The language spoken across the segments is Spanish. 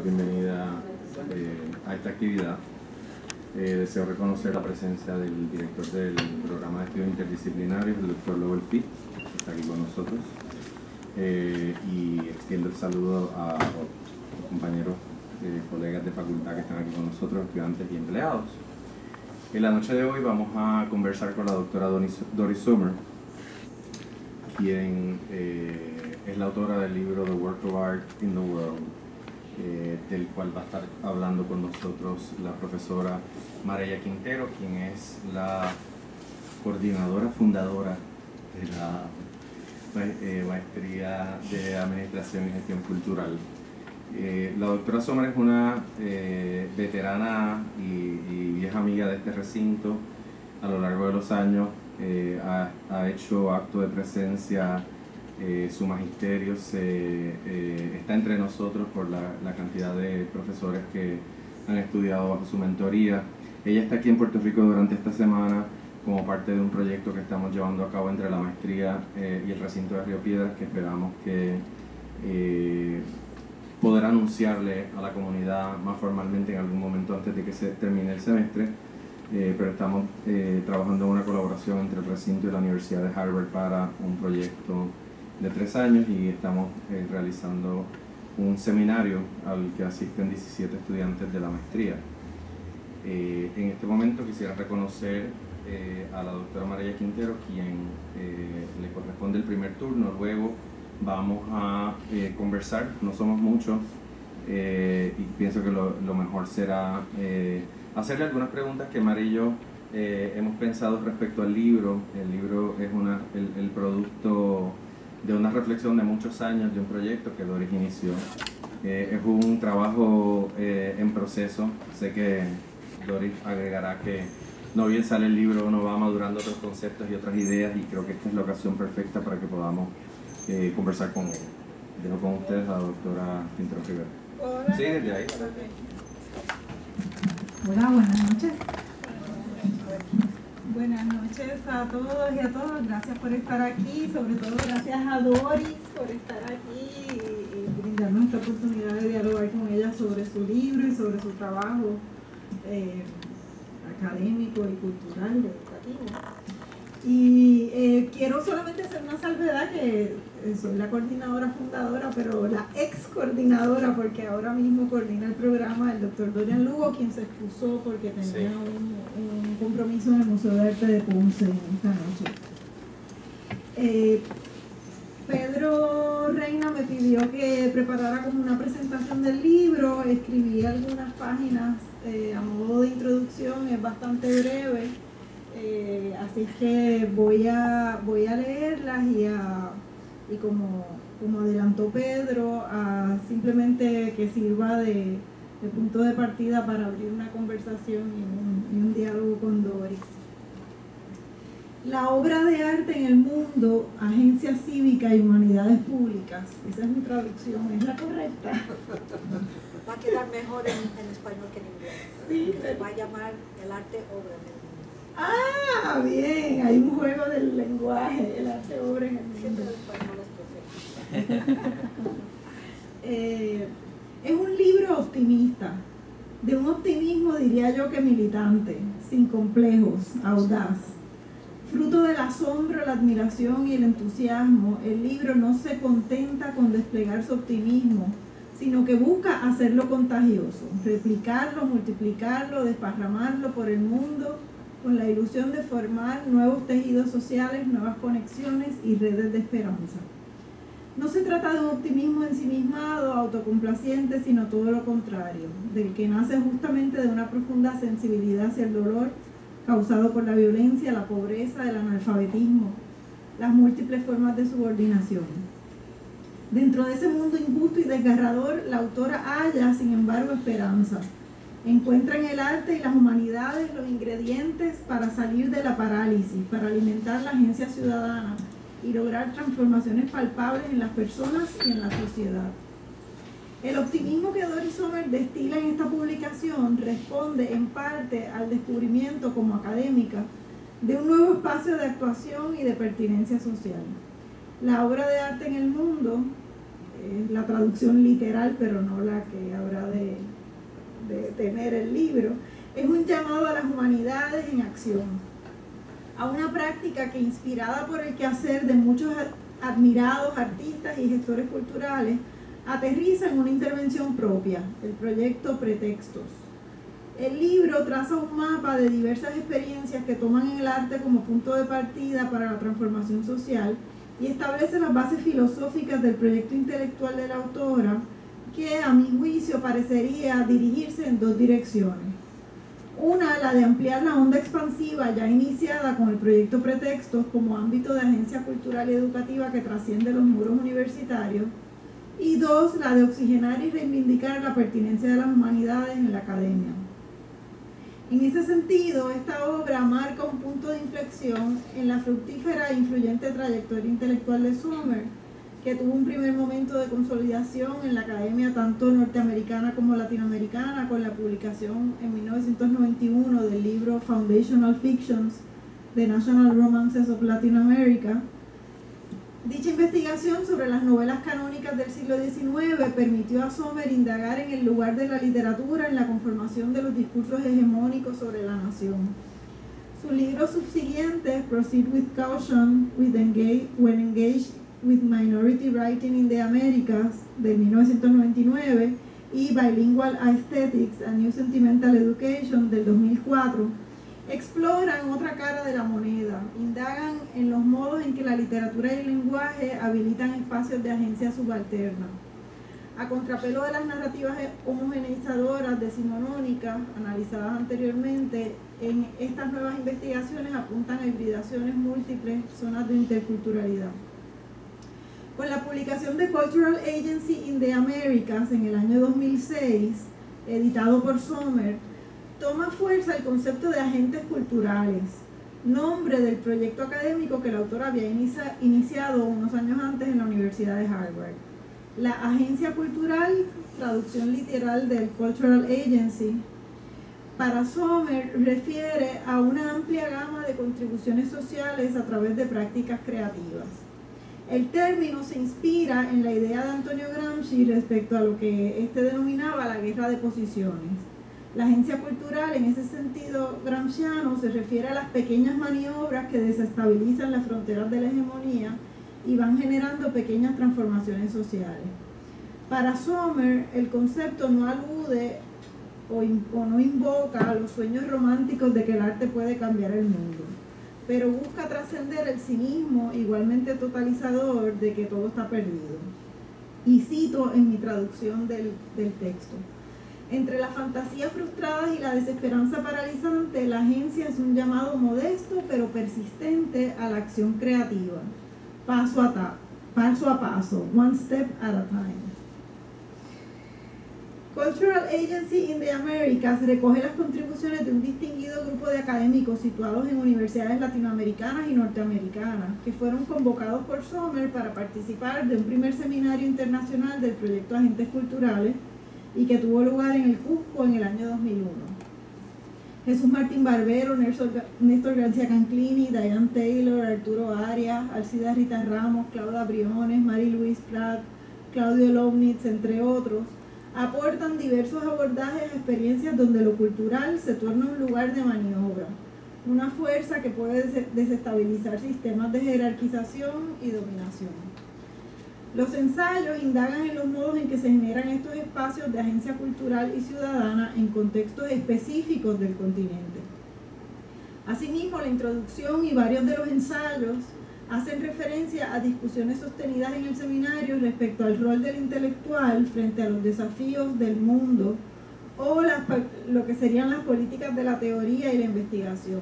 bienvenida a esta actividad. Deseo reconocer la presencia del director del programa de estudios interdisciplinarios, el Dr. Lowell Fitt, que está aquí con nosotros, y extiendo el saludo a los compañeros, colegas de facultad que están aquí con nosotros, estudiantes y empleados. En la noche de hoy vamos a conversar con la doctora Doris Sommer, quien es la autora del libro The Work of Art in the World, del cual va a estar hablando con nosotros la profesora Marella Quintero, quien es la coordinadora fundadora de la Maestría de Administración y Gestión Cultural. La doctora Sommer es una veterana y vieja amiga de este recinto. A lo largo de los años ha hecho acto de presencia. Su magisterio está entre nosotros por la cantidad de profesores que han estudiado bajo su mentoría. Ella está aquí en Puerto Rico durante esta semana como parte de un proyecto que estamos llevando a cabo entre la maestría y el recinto de Río Piedras, que esperamos que poder anunciarle a la comunidad más formalmente en algún momento antes de que se termine el semestre. Pero estamos trabajando en una colaboración entre el recinto y la Universidad de Harvard para un proyecto de 3 años, y estamos realizando un seminario al que asisten 17 estudiantes de la maestría. En este momento quisiera reconocer a la doctora Marella Quintero, quien le corresponde el primer turno. Luego vamos a conversar, no somos muchos, y pienso que lo mejor será hacerle algunas preguntas que Mar y yo hemos pensado respecto al libro. El libro es el producto de una reflexión de muchos años, de un proyecto que Doris inició. Es un trabajo en proceso. Sé que Doris agregará que no bien sale el libro, uno va madurando otros conceptos y otras ideas, y creo que esta es la ocasión perfecta para que podamos conversar con ella. Dejo con ustedes a la doctora Quintero Rivera. Hola. Sí, desde ahí. Hola, buenas noches. Buenas noches a todos y a todas. Gracias por estar aquí, sobre todo gracias a Doris por estar aquí y brindarnos esta oportunidad de dialogar con ella sobre su libro y sobre su trabajo académico y cultural y educativo. Y quiero solamente hacer una salvedad, que soy la coordinadora fundadora, pero la ex coordinadora, porque ahora mismo coordina el programa el doctor Dorian Lugo, quien se excusó porque tenía un compromiso en el Museo de Arte de Ponce esta noche. Pedro Reina me pidió que preparara como una presentación del libro. Escribí algunas páginas a modo de introducción, es bastante breve. Así que voy a leerlas y como adelantó Pedro, simplemente que sirva de punto de partida para abrir una conversación y un diálogo con Doris. La obra de arte en el mundo, agencia cívica y humanidades públicas. Esa es mi traducción, ¿es la correcta? Va a quedar mejor en español que en inglés. Sí, se va a llamar el arte obra en el mundo. Ah, bien, hay un juego del lenguaje, el arte obra en el mundo. Siempre el español es perfecto. Es un libro optimista, de un optimismo, diría yo, que militante, sin complejos, audaz. Fruto del asombro, la admiración y el entusiasmo, el libro no se contenta con desplegar su optimismo, sino que busca hacerlo contagioso, replicarlo, multiplicarlo, desparramarlo por el mundo, con la ilusión de formar nuevos tejidos sociales, nuevas conexiones y redes de esperanza. No se trata de un optimismo ensimismado, autocomplaciente, sino todo lo contrario, del que nace justamente de una profunda sensibilidad hacia el dolor causado por la violencia, la pobreza, el analfabetismo, las múltiples formas de subordinación. Dentro de ese mundo injusto y desgarrador, la autora halla, sin embargo, esperanza. Encuentra en el arte y las humanidades los ingredientes para salir de la parálisis, para alimentar la agencia ciudadana y lograr transformaciones palpables en las personas y en la sociedad. El optimismo que Doris Sommer destila en esta publicación responde en parte al descubrimiento como académica de un nuevo espacio de actuación y de pertinencia social. La obra de arte en el mundo la traducción literal, pero no la que habrá de tener el libro, es un llamado a las humanidades en acción, a una práctica que, inspirada por el quehacer de muchos admirados artistas y gestores culturales, aterriza en una intervención propia, el proyecto Pretextos. El libro traza un mapa de diversas experiencias que toman el arte como punto de partida para la transformación social y establece las bases filosóficas del proyecto intelectual de la autora, que a mi juicio parecería dirigirse en dos direcciones. Una, la de ampliar la onda expansiva ya iniciada con el proyecto Pretextos como ámbito de agencia cultural y educativa que trasciende los muros universitarios. Y dos, la de oxigenar y reivindicar la pertinencia de las humanidades en la academia. En ese sentido, esta obra marca un punto de inflexión en la fructífera e influyente trayectoria intelectual de Sommer, que tuvo un primer momento de consolidación en la academia tanto norteamericana como latinoamericana con la publicación en 1991 del libro Foundational Fictions, The National Romances of Latin America. Dicha investigación sobre las novelas canónicas del siglo XIX permitió a Sommer indagar en el lugar de la literatura en la conformación de los discursos hegemónicos sobre la nación. Sus libros subsiguientes, Proceed with Caution, When Engaged with Minority Writing in the Americas, de 1999, y Bilingual Aesthetics, A New Sentimental Education, del 2004, exploran otra cara de la moneda, indagan en los modos en que la literatura y el lenguaje habilitan espacios de agencia subalterna. A contrapelo de las narrativas homogeneizadoras decimonónicas analizadas anteriormente, en estas nuevas investigaciones apuntan a hibridaciones múltiples, zonas de interculturalidad. Con la publicación de Cultural Agency in the Americas en el año 2006, editado por Sommer, toma fuerza el concepto de agentes culturales, nombre del proyecto académico que el autor había iniciado unos años antes en la Universidad de Harvard. La agencia cultural, traducción literal del Cultural Agency, para Sommer refiere a una amplia gama de contribuciones sociales a través de prácticas creativas. El término se inspira en la idea de Antonio Gramsci respecto a lo que éste denominaba la guerra de posiciones. La agencia cultural, en ese sentido gramsciano, se refiere a las pequeñas maniobras que desestabilizan las fronteras de la hegemonía y van generando pequeñas transformaciones sociales. Para Sommer, el concepto no alude o no invoca los sueños románticos de que el arte puede cambiar el mundo, pero busca trascender el cinismo igualmente totalizador de que todo está perdido. Y cito en mi traducción del texto: entre las fantasías frustradas y la desesperanza paralizante, la agencia es un llamado modesto pero persistente a la acción creativa, paso a paso, one step at a time. Cultural Agency in the Americas recoge las contribuciones de un distinguido grupo de académicos situados en universidades latinoamericanas y norteamericanas que fueron convocados por Sommer para participar de un primer seminario internacional del proyecto Agentes Culturales y que tuvo lugar en el Cusco en el año 2001. Jesús Martín Barbero, Néstor García Canclini, Diane Taylor, Arturo Arias, Alcida Rita Ramos, Claudia Briones, Mary Louise Pratt, Claudio Lovnitz, entre otros, aportan diversos abordajes a experiencias donde lo cultural se torna un lugar de maniobra, una fuerza que puede desestabilizar sistemas de jerarquización y dominación. Los ensayos indagan en los modos en que se generan estos espacios de agencia cultural y ciudadana en contextos específicos del continente. Asimismo, la introducción y varios de los ensayos hacen referencia a discusiones sostenidas en el seminario respecto al rol del intelectual frente a los desafíos del mundo o lo que serían las políticas de la teoría y la investigación.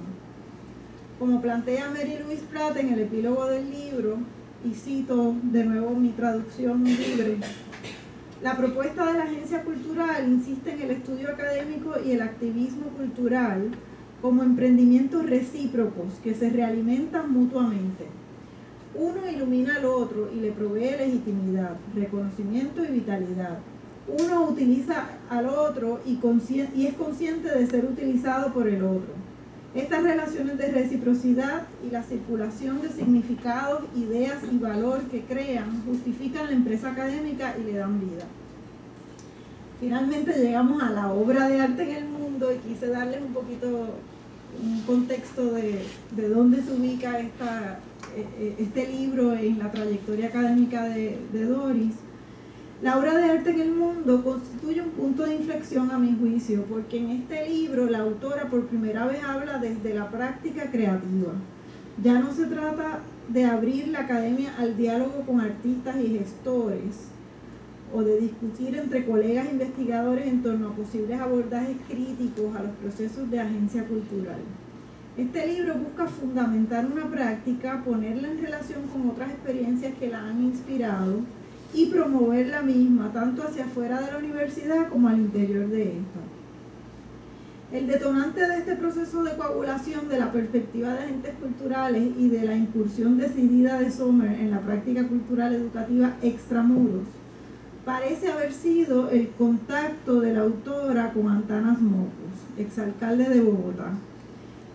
Como plantea Mary Louise Pratt en el epílogo del libro, y cito de nuevo mi traducción libre: la propuesta de la agencia cultural insiste en el estudio académico y el activismo cultural como emprendimientos recíprocos que se realimentan mutuamente. Uno ilumina al otro y le provee legitimidad, reconocimiento y vitalidad. Uno utiliza al otro y es consciente de ser utilizado por el otro. Estas relaciones de reciprocidad y la circulación de significados, ideas y valor que crean justifican la empresa académica y le dan vida. Finalmente llegamos a la obra de arte en el mundo y quise darles un poquito un contexto de dónde se ubica este libro en la trayectoria académica de Doris. La obra de arte en el mundo constituye un punto de inflexión a mi juicio, porque en este libro la autora por primera vez habla desde la práctica creativa. Ya no se trata de abrir la academia al diálogo con artistas y gestores, o de discutir entre colegas investigadores en torno a posibles abordajes críticos a los procesos de agencia cultural. Este libro busca fundamentar una práctica, ponerla en relación con otras experiencias que la han inspirado y promover la misma, tanto hacia afuera de la universidad como al interior de esta. El detonante de este proceso de coagulación de la perspectiva de agentes culturales y de la incursión decidida de Sommer en la práctica cultural educativa extramuros parece haber sido el contacto de la autora con Antanas Mockus, exalcalde de Bogotá,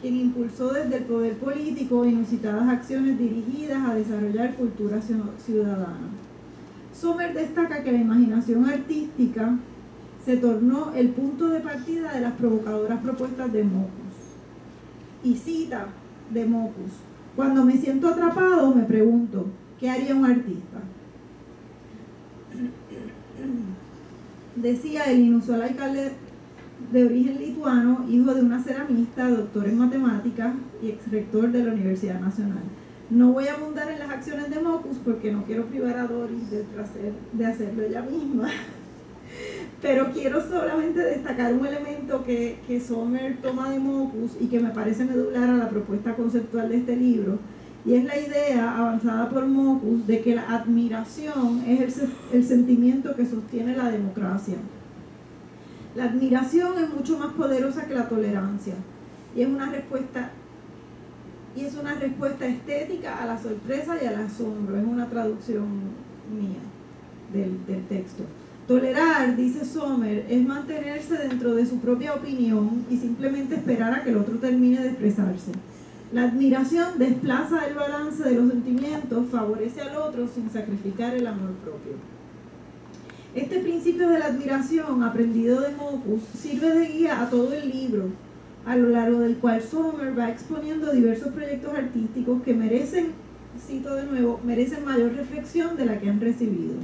quien impulsó desde el poder político inusitadas acciones dirigidas a desarrollar cultura ciudadana. Sommer destaca que la imaginación artística se tornó el punto de partida de las provocadoras propuestas de Mockus. Y cita de Mockus: "Cuando me siento atrapado me pregunto, ¿qué haría un artista?". Decía el inusual alcalde de origen lituano, hijo de una ceramista, doctor en matemáticas y exrector de la Universidad Nacional. No voy a abundar en las acciones de Mockus porque no quiero privar a Doris del placer de hacerlo ella misma, pero quiero solamente destacar un elemento que Sommer toma de Mockus y que me parece medular a la propuesta conceptual de este libro, y es la idea avanzada por Mockus de que la admiración es el sentimiento que sostiene la democracia. La admiración es mucho más poderosa que la tolerancia y es una respuesta estética a la sorpresa y al asombro. Es una traducción mía del texto. Tolerar, dice Sommer, es mantenerse dentro de su propia opinión y simplemente esperar a que el otro termine de expresarse. La admiración desplaza el balance de los sentimientos, favorece al otro sin sacrificar el amor propio. Este principio de la admiración, aprendido de Mockus, sirve de guía a todo el libro, a lo largo del cual Sommer va exponiendo diversos proyectos artísticos que merecen, cito de nuevo, merecen mayor reflexión de la que han recibido.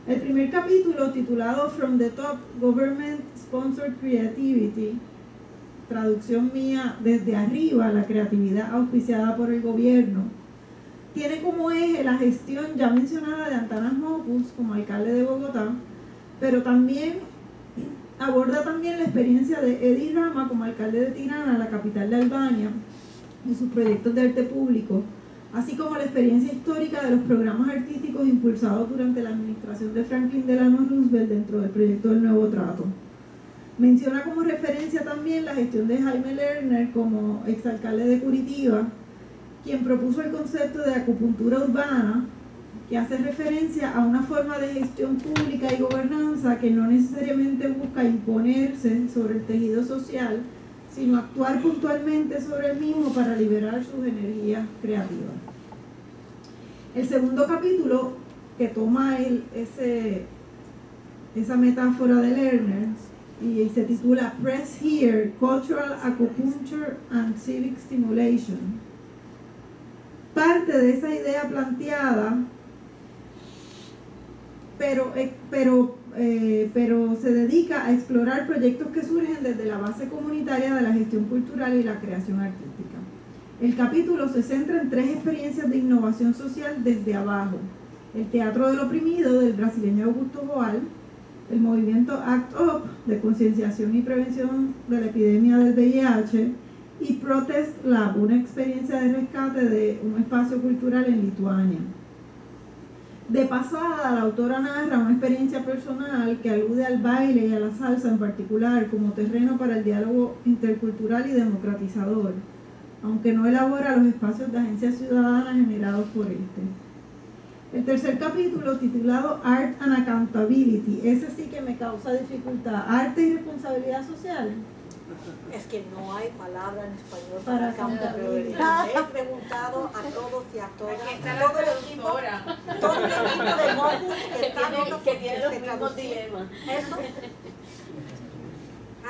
El primer capítulo, titulado From the Top, Government Sponsored Creativity, traducción mía, desde arriba, la creatividad auspiciada por el gobierno, tiene como eje la gestión ya mencionada de Antanas Mockus como alcalde de Bogotá, pero también aborda también la experiencia de Edi Rama como alcalde de Tirana, la capital de Albania, y sus proyectos de arte público, así como la experiencia histórica de los programas artísticos impulsados durante la administración de Franklin Delano Roosevelt dentro del proyecto del Nuevo Trato. Menciona como referencia también la gestión de Jaime Lerner como exalcalde de Curitiba, quien propuso el concepto de acupuntura urbana, que hace referencia a una forma de gestión pública y gobernanza que no necesariamente busca imponerse sobre el tejido social, sino actuar puntualmente sobre el mismo para liberar sus energías creativas. El segundo capítulo, que toma esa metáfora de Lerner y se titula Press Here, Cultural Acupuncture and Civic Stimulation, parte de esa idea planteada, pero se dedica a explorar proyectos que surgen desde la base comunitaria de la gestión cultural y la creación artística. El capítulo se centra en 3 experiencias de innovación social desde abajo: el Teatro del Oprimido, del brasileño Augusto Boal; el movimiento ACT UP, de concienciación y prevención de la epidemia del VIH; y Protest Lab, una experiencia de rescate de un espacio cultural en Lituania. De pasada, la autora narra una experiencia personal que alude al baile y a la salsa en particular como terreno para el diálogo intercultural y democratizador, aunque no elabora los espacios de agencia ciudadana generados por este. El tercer capítulo, titulado Art and Accountability, ese sí que me causa dificultad. Arte y responsabilidad social. Es que no hay palabra en español Para accountability. He preguntado a todos y a todas. Aquí está la Todo el equipo, todo el equipo de Mocus que tiene los mismos dilemas. Eso.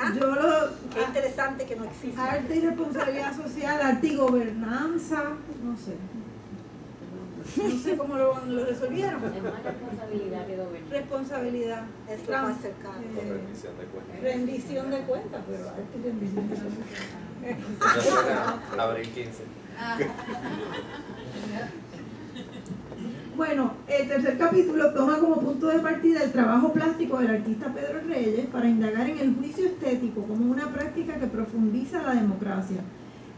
¿Ah? Yo lo... Qué interesante que no existe. Arte y responsabilidad social, arte y gobernanza, no sé. No sé cómo lo resolvieron. Es más responsabilidad que gobierno. Responsabilidad. Es lo más cercano. Rendición de cuentas. Rendición de cuentas, pero arte y rendición de cuentas. Abril 15. Bueno, el tercer capítulo toma como punto de partida el trabajo plástico del artista Pedro Reyes para indagar en el juicio estético como una práctica que profundiza la democracia.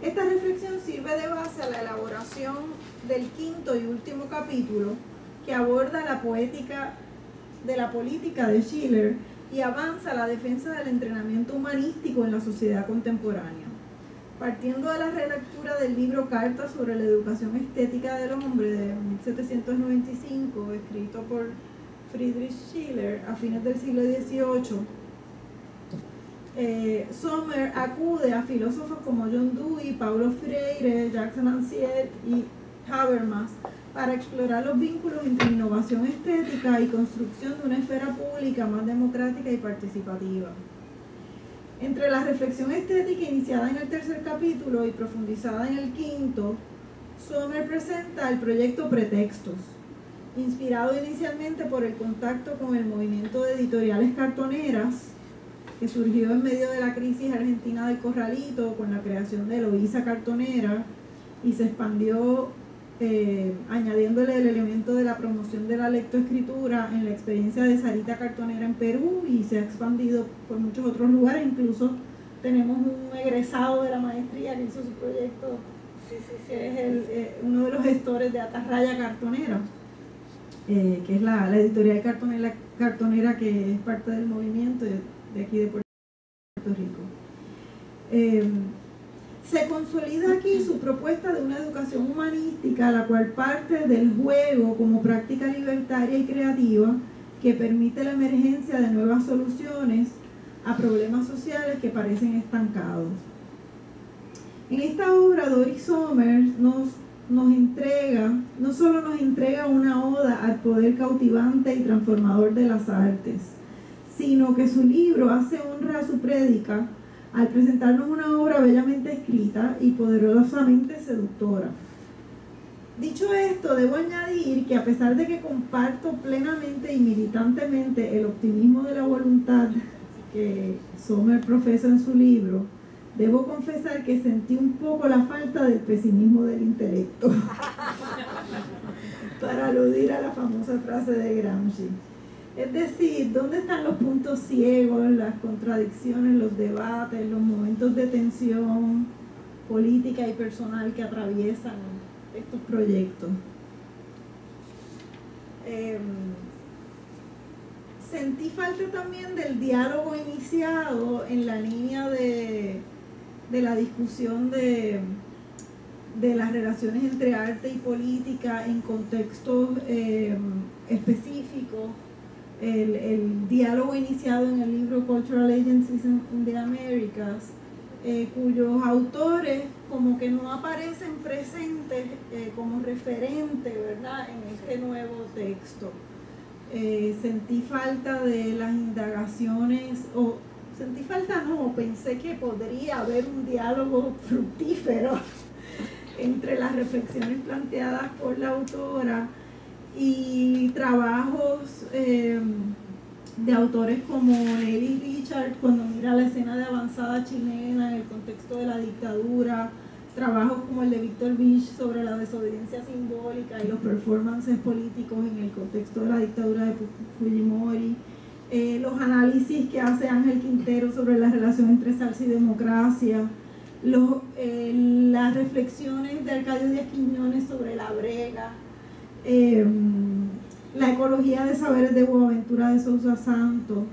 Esta reflexión sirve de base a la elaboración del quinto y último capítulo, que aborda la poética de la política de Schiller y avanza a la defensa del entrenamiento humanístico en la sociedad contemporánea. Partiendo de la relectura del libro Cartas sobre la educación estética del hombre de 1795, escrito por Friedrich Schiller a fines del siglo XVIII, Sommer acude a filósofos como John Dewey, Paulo Freire, Jacques Rancière y Habermas para explorar los vínculos entre innovación estética y construcción de una esfera pública más democrática y participativa. Entre la reflexión estética iniciada en el tercer capítulo y profundizada en el quinto, Sommer presenta el proyecto Pretextos, inspirado inicialmente por el contacto con el movimiento de editoriales cartoneras que surgió en medio de la crisis argentina del Corralito con la creación de Eloísa Cartonera y se expandió añadiéndole el elemento de la promoción de la lectoescritura en la experiencia de Sarita Cartonera en Perú y se ha expandido por muchos otros lugares. Incluso tenemos un egresado de la maestría que hizo su proyecto, que es uno de los gestores de Atarraya Cartonera, que es la editorial cartonera que es parte del movimiento de aquí de Puerto Rico. Se consolida aquí su propuesta de una educación humanística, la cual parte del juego como práctica libertaria y creativa que permite la emergencia de nuevas soluciones a problemas sociales que parecen estancados. En esta obra, Doris Sommer no solo nos entrega una oda al poder cautivante y transformador de las artes, sino que su libro hace honra a su prédica al presentarnos una obra bellamente escrita y poderosamente seductora. Dicho esto, debo añadir que a pesar de que comparto plenamente y militantemente el optimismo de la voluntad que Sommer profesa en su libro, debo confesar que sentí un poco la falta del pesimismo del intelecto, para aludir a la famosa frase de Gramsci. Es decir, ¿dónde están los puntos ciegos, las contradicciones, los debates, los momentos de tensión política y personal que atraviesan estos proyectos? Sentí falta también del diálogo iniciado en la línea de la discusión de las relaciones entre arte y política en contextos específicos. El diálogo iniciado en el libro Cultural Agencies in the Americas, cuyos autores como que no aparecen presentes como referente, ¿verdad?, en este nuevo texto. Sentí falta de las indagaciones, pensé que podría haber un diálogo fructífero entre las reflexiones planteadas por la autora y trabajos de autores como Nelly Richard cuando mira la escena de avanzada chilena en el contexto de la dictadura, trabajos como el de Víctor Vich sobre la desobediencia simbólica y los performances políticos en el contexto de la dictadura de Fujimori, los análisis que hace Ángel Quintero sobre la relación entre salsa y democracia, las reflexiones de Arcadio Díaz Quiñones sobre la brega, la ecología de saberes de Boaventura de Sousa Santos,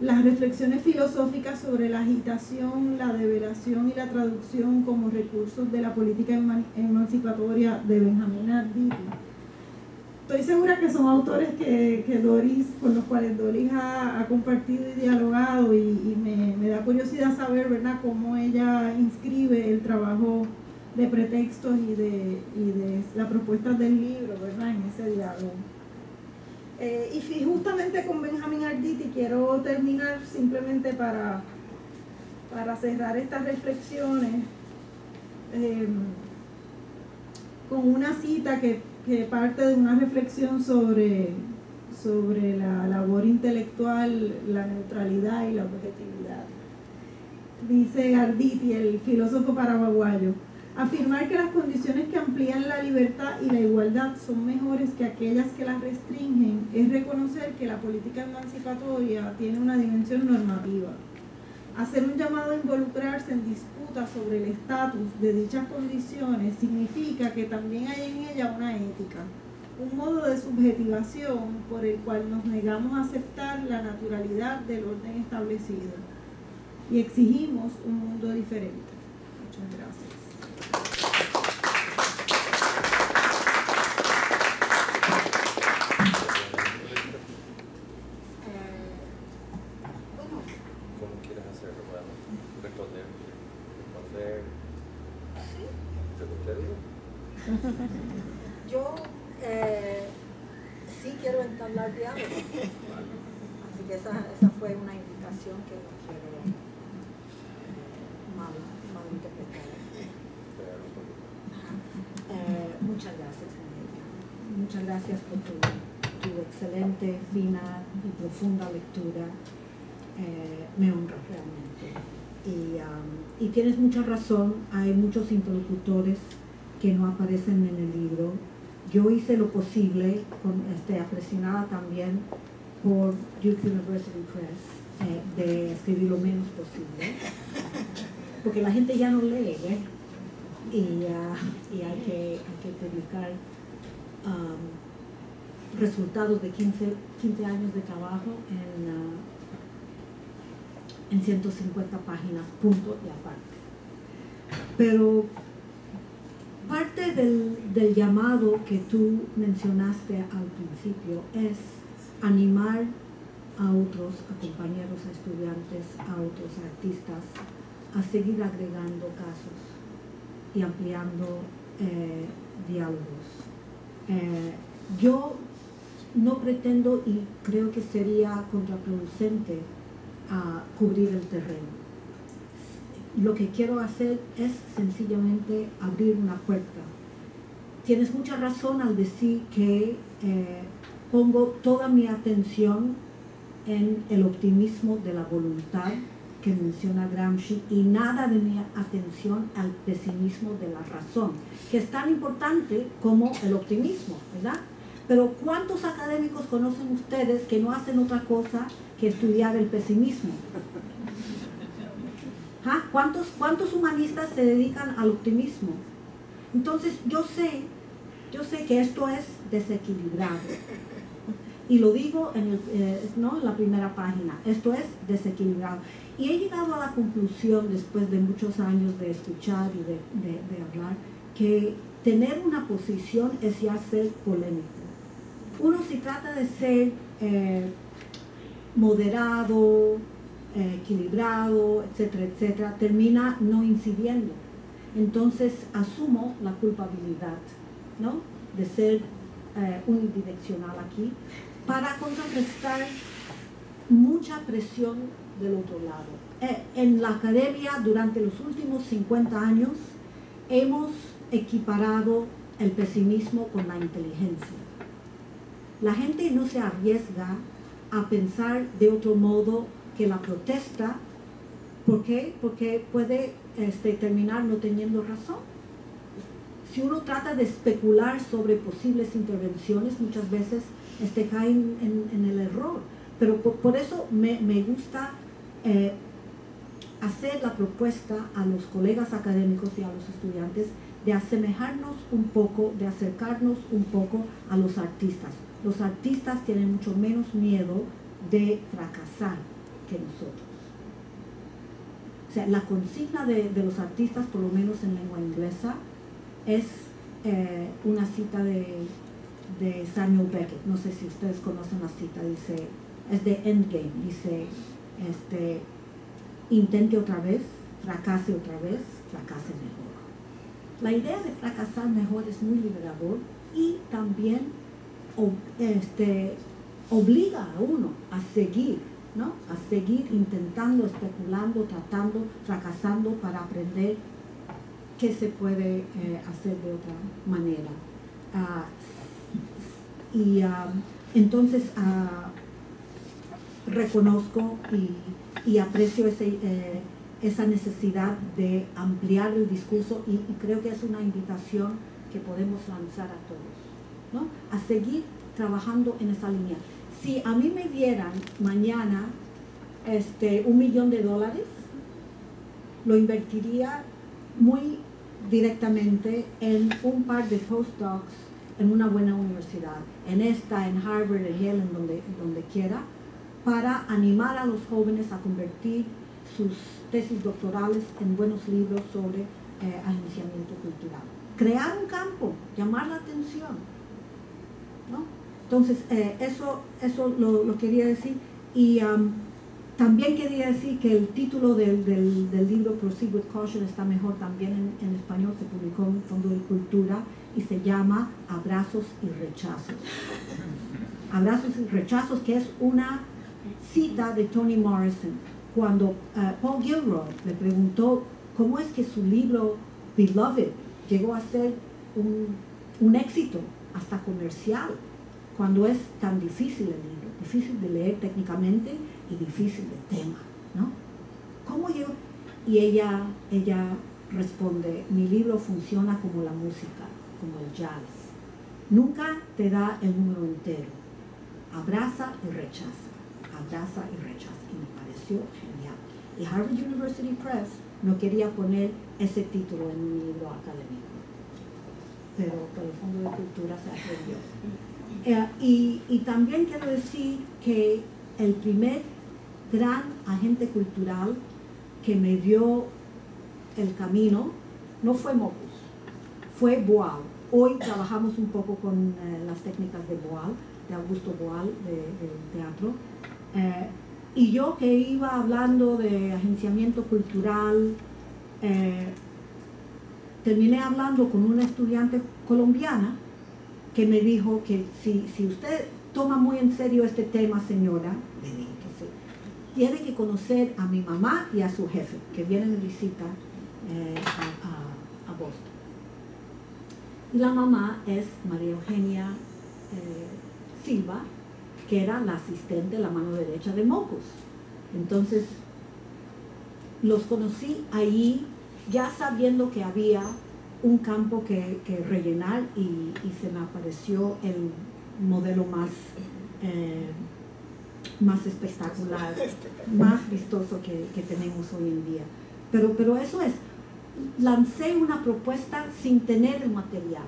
las reflexiones filosóficas sobre la agitación, la develación y la traducción como recursos de la política emancipatoria de Benjamín Arditi. estoy segura que son autores que Doris, con los cuales Doris ha compartido y dialogado, y me da curiosidad saber, ¿verdad?, cómo ella inscribe el trabajo de pretextos y de las propuestas del libro, ¿verdad?, en ese diálogo. Y justamente con Benjamin Arditi quiero terminar simplemente para cerrar estas reflexiones con una cita que parte de una reflexión sobre la labor intelectual, la neutralidad y la objetividad. Dice Arditi, el filósofo paraguayo: afirmar que las condiciones que amplían la libertad y la igualdad son mejores que aquellas que las restringen es reconocer que la política emancipatoria tiene una dimensión normativa. Hacer un llamado a involucrarse en disputas sobre el estatus de dichas condiciones significa que también hay en ella una ética, un modo de subjetivación por el cual nos negamos a aceptar la naturalidad del orden establecido y exigimos un mundo diferente. Muchas gracias. Yo sí quiero entablar diálogo, así que esa fue una invitación que no quiero mal interpretar. Muchas gracias, Amelia. Muchas gracias por tu excelente, fina y profunda lectura. Me honra realmente. Y tienes mucha razón, hay muchos interlocutores que no aparecen en el libro. Yo hice lo posible, presionada también por Duke University Press, de escribir lo menos posible, porque la gente ya no lee, ¿eh? Y hay que publicar resultados de 15 años de trabajo en 150 páginas, punto y aparte. Pero parte del llamado que tú mencionaste al principio es animar a otros, a compañeros, a estudiantes, a otros artistas, a seguir agregando casos y ampliando diálogos. Yo no pretendo, y creo que sería contraproducente, cubrir el terreno. Lo que quiero hacer es sencillamente abrir una puerta. Tienes mucha razón al decir que pongo toda mi atención en el optimismo de la voluntad que menciona Gramsci y nada de mi atención al pesimismo de la razón, que es tan importante como el optimismo, ¿verdad? Pero ¿cuántos académicos conocen ustedes que no hacen otra cosa que estudiar el pesimismo? ¿Ah? ¿Cuántos humanistas se dedican al optimismo? Entonces yo sé que esto es desequilibrado. Y lo digo en la primera página, esto es desequilibrado. Y he llegado a la conclusión, después de muchos años de escuchar y de hablar, que tener una posición es ya ser polémico. Uno, si trata de ser moderado, equilibrado, etcétera, etcétera, termina no incidiendo. Entonces asumo la culpabilidad, ¿no?, de ser unidireccional aquí, para contrarrestar mucha presión del otro lado. En la academia, durante los últimos 50 años, hemos equiparado el pesimismo con la inteligencia. La gente no se arriesga a pensar de otro modo que la protesta. ¿Por qué? Porque puede terminar no teniendo razón. Si uno trata de especular sobre posibles intervenciones, muchas veces cae en el error. Pero por eso me gusta hacer la propuesta a los colegas académicos y a los estudiantes de asemejarnos un poco, de acercarnos un poco a los artistas. Los artistas tienen mucho menos miedo de fracasar que nosotros. O sea, la consigna de los artistas, por lo menos en lengua inglesa, es una cita de de Samuel Beckett. No sé si ustedes conocen la cita, dice, es de Endgame, dice, intente otra vez, fracase otra vez, fracase mejor. La idea de fracasar mejor es muy liberador y también obliga a uno a seguir, ¿no? A seguir intentando, especulando, tratando, fracasando para aprender qué se puede hacer de otra manera. Entonces reconozco y aprecio esa necesidad de ampliar el discurso y creo que es una invitación que podemos lanzar a todos, ¿no? A seguir trabajando en esa línea. Si a mí me dieran mañana $1 millón, lo invertiría muy directamente en un par de postdocs en una buena universidad, en Harvard, en Yale, en donde quiera, para animar a los jóvenes a convertir sus tesis doctorales en buenos libros sobre agenciamiento cultural. Crear un campo, llamar la atención, ¿no? Entonces, eso lo quería decir. Y también quería decir que el título del libro Proceed with Caution está mejor también en español, se publicó en Fondo de Cultura y se llama Abrazos y Rechazos. Abrazos y Rechazos, que es una cita de Toni Morrison, cuando Paul Gilroy le preguntó cómo es que su libro Beloved llegó a ser un éxito hasta comercial, cuando es tan difícil el libro, difícil de leer técnicamente y difícil de tema, ¿no? ¿Cómo llegó? Y ella responde, mi libro funciona como la música, como el jazz. Nunca te da el número entero. Abraza y rechaza, abraza y rechaza. Y me pareció genial. Y Harvard University Press no quería poner ese título en un libro académico, pero por el Fondo de Cultura se atrevió. Y también quiero decir que el primer gran agente cultural que me dio el camino no fue Mocus, fue Boal. Hoy trabajamos un poco con las técnicas de Boal, de Augusto Boal, del teatro. Y yo que iba hablando de agenciamiento cultural, terminé hablando con una estudiante colombiana que me dijo que si usted toma muy en serio este tema, señora, le dije que sí, tiene que conocer a mi mamá y a su jefe, que vienen de visita a Boston. Y la mamá es María Eugenia Silva, que era la asistente, la mano derecha de Mocus. Entonces, los conocí allí ya sabiendo que había un campo que rellenar y se me apareció el modelo más espectacular, más vistoso que tenemos hoy en día. Pero eso es, lancé una propuesta sin tener el material,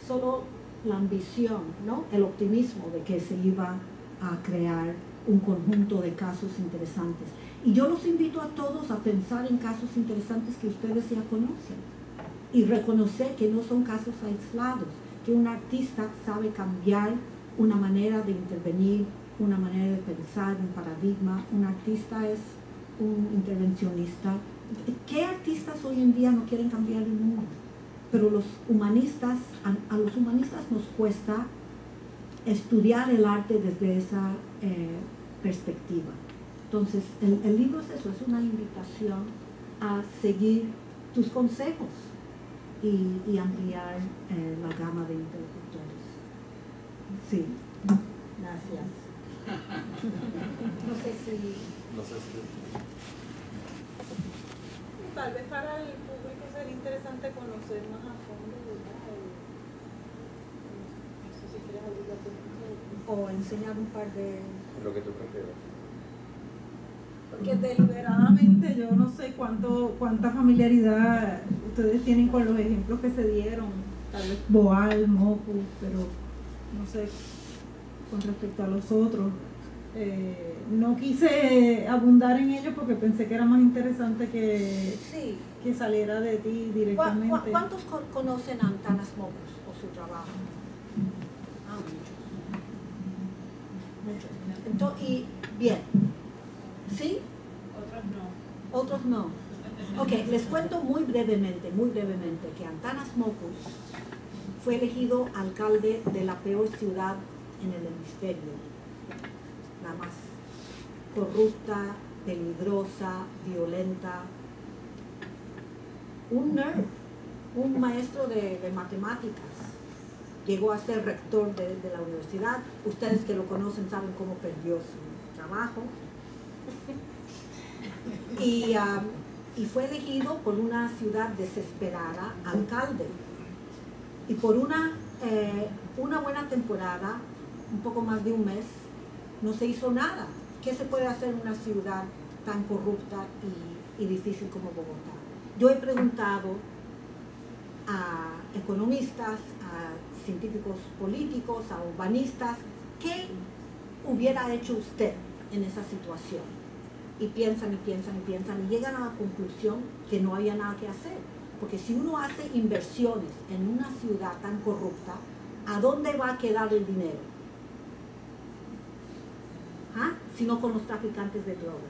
solo la ambición, ¿no? El optimismo de que se iba a crear un conjunto de casos interesantes. Y yo los invito a todos a pensar en casos interesantes que ustedes ya conocen y reconocer que no son casos aislados, que un artista sabe cambiar una manera de intervenir, una manera de pensar, un paradigma. Un artista es un intervencionista. ¿Qué artistas hoy en día no quieren cambiar el mundo? Pero los humanistas, a los humanistas nos cuesta estudiar el arte desde esa perspectiva. Entonces, el libro es eso, es una invitación a seguir tus consejos y ampliar la gama de interlocutores. Sí, gracias. No sé si... Tal vez para el público sería interesante conocer más a fondo, ¿verdad? No sé si quieres abrir la pregunta. O enseñar un par de... Lo que tú prefieras. Porque deliberadamente yo no sé cuánta familiaridad ustedes tienen con los ejemplos que se dieron, tal vez Boal, Mocus, pero no sé con respecto a los otros. No quise abundar en ellos porque pensé que era más interesante que saliera de ti directamente. ¿Cuántos conocen a Antanas Mocus o su trabajo? Muchos. Entonces, y bien, ¿sí? Otros no. Ok, les cuento muy brevemente, que Antanas Mockus fue elegido alcalde de la peor ciudad en el hemisferio, la más corrupta, peligrosa, violenta. Un nerd, un maestro de matemáticas, llegó a ser rector de la universidad. Ustedes que lo conocen saben cómo perdió su trabajo. Y fue elegido por una ciudad desesperada alcalde. Y por una buena temporada, un poco más de un mes, no se hizo nada. ¿Qué se puede hacer en una ciudad tan corrupta y difícil como Bogotá? Yo he preguntado a economistas, a científicos políticos, a urbanistas, ¿qué hubiera hecho usted en esa situación? Y piensan y llegan a la conclusión que no había nada que hacer. Porque si uno hace inversiones en una ciudad tan corrupta, ¿a dónde va a quedar el dinero? ¿Ah? Si no con los traficantes de drogas.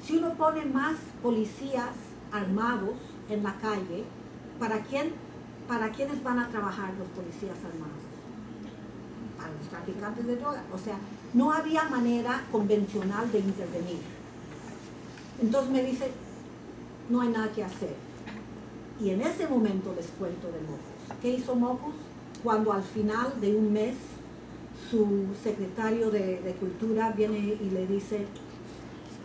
Si uno pone más policías armados en la calle, ¿para quiénes van a trabajar los policías armados? Para los traficantes de drogas. O sea, no había manera convencional de intervenir. Entonces me dice, no hay nada que hacer. Y en ese momento les cuento de Mockus. ¿Qué hizo Mockus? Cuando al final de un mes su secretario de Cultura viene y le dice,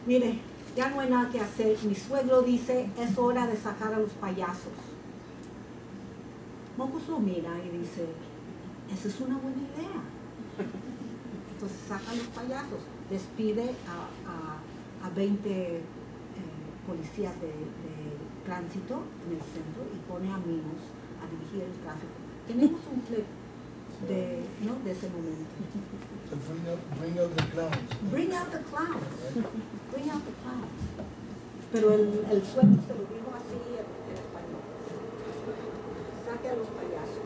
mire, ya no hay nada que hacer. Mi suegro dice, es hora de sacar a los payasos. Mockus lo mira y dice, esa es una buena idea. Entonces saca a los payasos, despide a 20 policías de tránsito en el centro y pone a Minos a dirigir el tráfico. Tenemos un clip de ese momento. So bring out the clowns. Bring out the clowns. Bring out the clowns. Pero el suegro se lo dijo así en español. Saque a los payasos.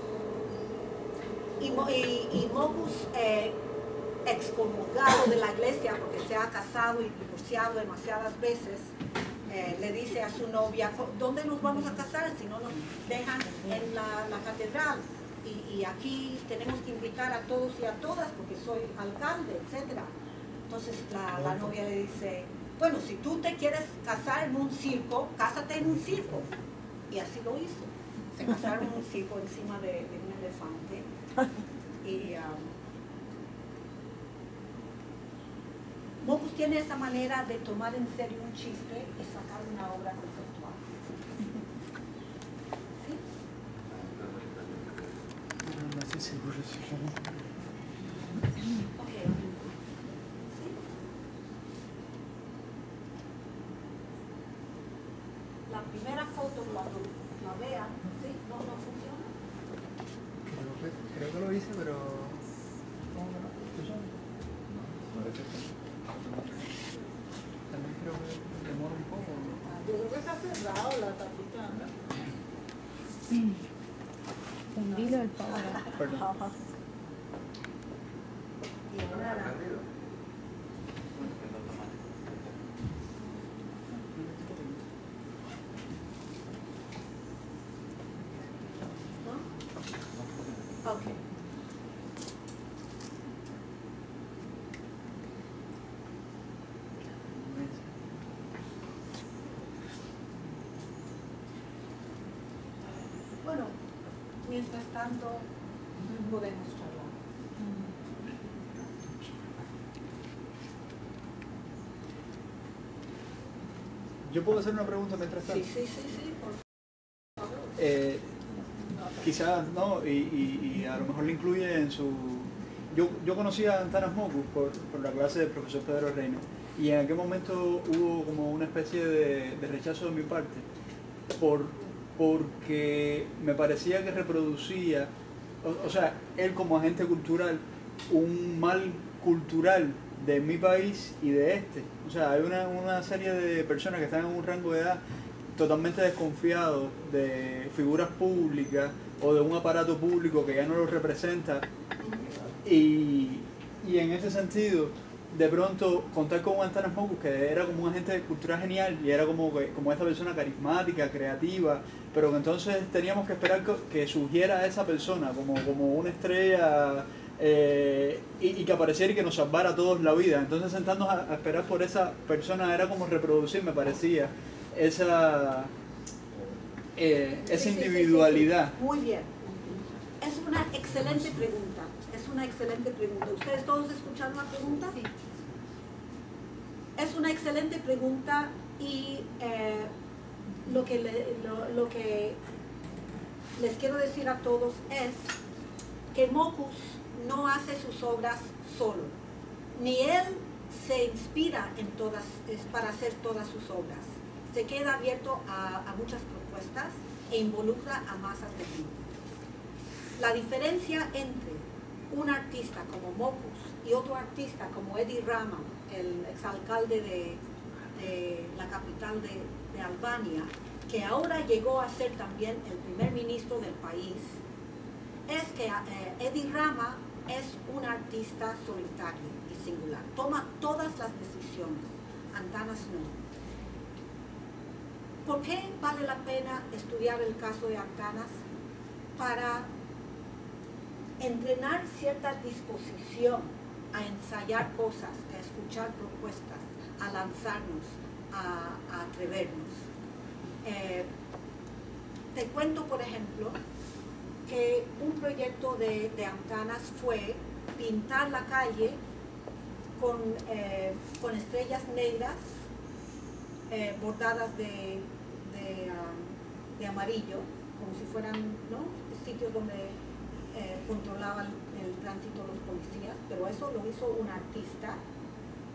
Y Mockus, excomulgado de la iglesia porque se ha casado y divorciado demasiadas veces, le dice a su novia, ¿dónde nos vamos a casar si no nos dejan en la catedral? Y aquí tenemos que invitar a todos y a todas porque soy alcalde, etc. Entonces la novia le dice, bueno, si tú te quieres casar en un circo, cásate en un circo. Y así lo hizo. Se casaron en un circo encima de un elefante. Y Mockus tiene esa manera de tomar en serio un chiste y sacar una obra conceptual. ¿Sí? Okay. ¿Sí? La primera foto, cuando la vean, ¿sí? ¿No funciona? Creo que lo hice, pero... También creo que demora un poco. Yo creo que está cerrado la tapita. Hundido el pobre. Perdón. Y ahora ¿no? Ok. Bueno, mientras tanto podemos charlar. Yo puedo hacer una pregunta mientras tanto. Sí, por favor. Quizás, ¿no? Y a lo mejor le incluye en su... Yo conocí a Antanas Mockus por la clase del profesor Pedro Reina, y en aquel momento hubo como una especie de rechazo de mi parte porque me parecía que reproducía, o sea, él como agente cultural, un mal cultural de mi país y de este. O sea, hay una serie de personas que están en un rango de edad totalmente desconfiados de figuras públicas o de un aparato público que ya no los representa. Y en ese sentido, de pronto contar con Antanas Mockus, que era como un agente de cultura genial y era como esta persona carismática, creativa, pero que entonces teníamos que esperar que surgiera esa persona como una estrella y que apareciera y que nos salvara a todos la vida. Entonces sentarnos a esperar por esa persona era como reproducir, me parecía, esa individualidad. Sí. Muy bien. Es una excelente pregunta. Es una excelente pregunta. ¿Ustedes todos escucharon la pregunta? Sí. Es una excelente pregunta y lo que les quiero decir a todos es que Mockus no hace sus obras solo, ni él se inspira para hacer todas sus obras. Se queda abierto a muchas propuestas e involucra a masas de gente. La diferencia entre un artista como Mockus y otro artista como Edi Rama, el exalcalde de la capital de Albania, que ahora llegó a ser también el primer ministro del país, es que Edi Rama es un artista solitario y singular. Toma todas las decisiones, Antanas no. ¿Por qué vale la pena estudiar el caso de Antanas? Para entrenar cierta disposición a ensayar cosas, a escuchar propuestas, a lanzarnos, a atrevernos. Te cuento, por ejemplo, que un proyecto de Antanas fue pintar la calle con estrellas negras bordadas de amarillo, como si fueran, ¿no?, sitios donde controlaban el tránsito los policías, pero eso lo hizo un artista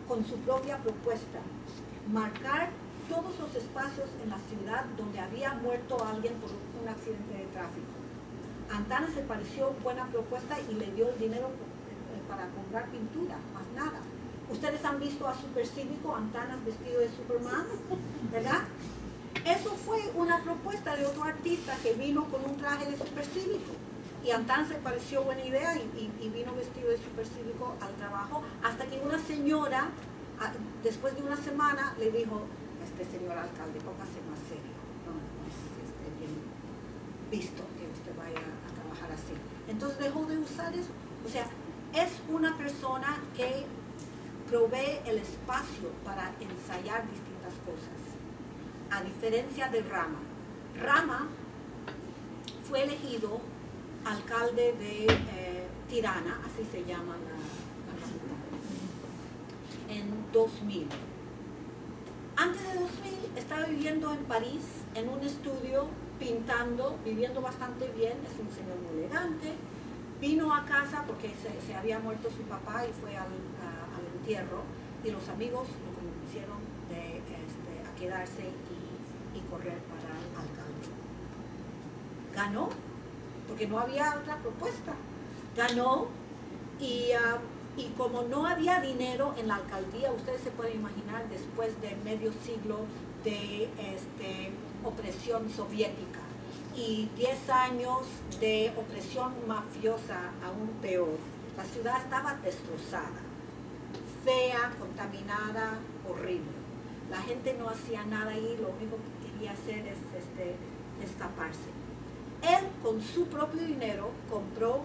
con su propia propuesta: marcar todos los espacios en la ciudad donde había muerto alguien por un accidente de tráfico. Antanas le pareció buena propuesta y le dio el dinero para comprar pintura, más nada. Ustedes han visto a Supercívico, Antanas vestido de Superman, ¿verdad? Eso fue una propuesta de otro artista que vino con un traje de Supercívico. Y a Antanas le pareció buena idea y vino vestido de Supercívico al trabajo, hasta que una señora, después de una semana, le dijo: señor alcalde, póngase más serio, no es bien visto que usted vaya a trabajar así. Entonces dejó de usar eso. O sea, es una persona que provee el espacio para ensayar distintas cosas, a diferencia de Rama. Rama fue elegido alcalde de Tirana, así se llama la capital, en 2000. Antes de 2000 estaba viviendo en París, en un estudio, pintando, viviendo bastante bien. Es un señor muy elegante. Vino a casa porque se había muerto su papá y fue al entierro, y los amigos lo convencieron a quedarse y correr para alcalde. Ganó, porque no había otra propuesta. Ganó y como no había dinero en la alcaldía, ustedes se pueden imaginar, después de medio siglo de opresión soviética y 10 años de opresión mafiosa aún peor, la ciudad estaba destrozada, fea, contaminada, horrible. La gente no hacía nada ahí, lo único que quería hacer es escaparse. Él, con su propio dinero, compró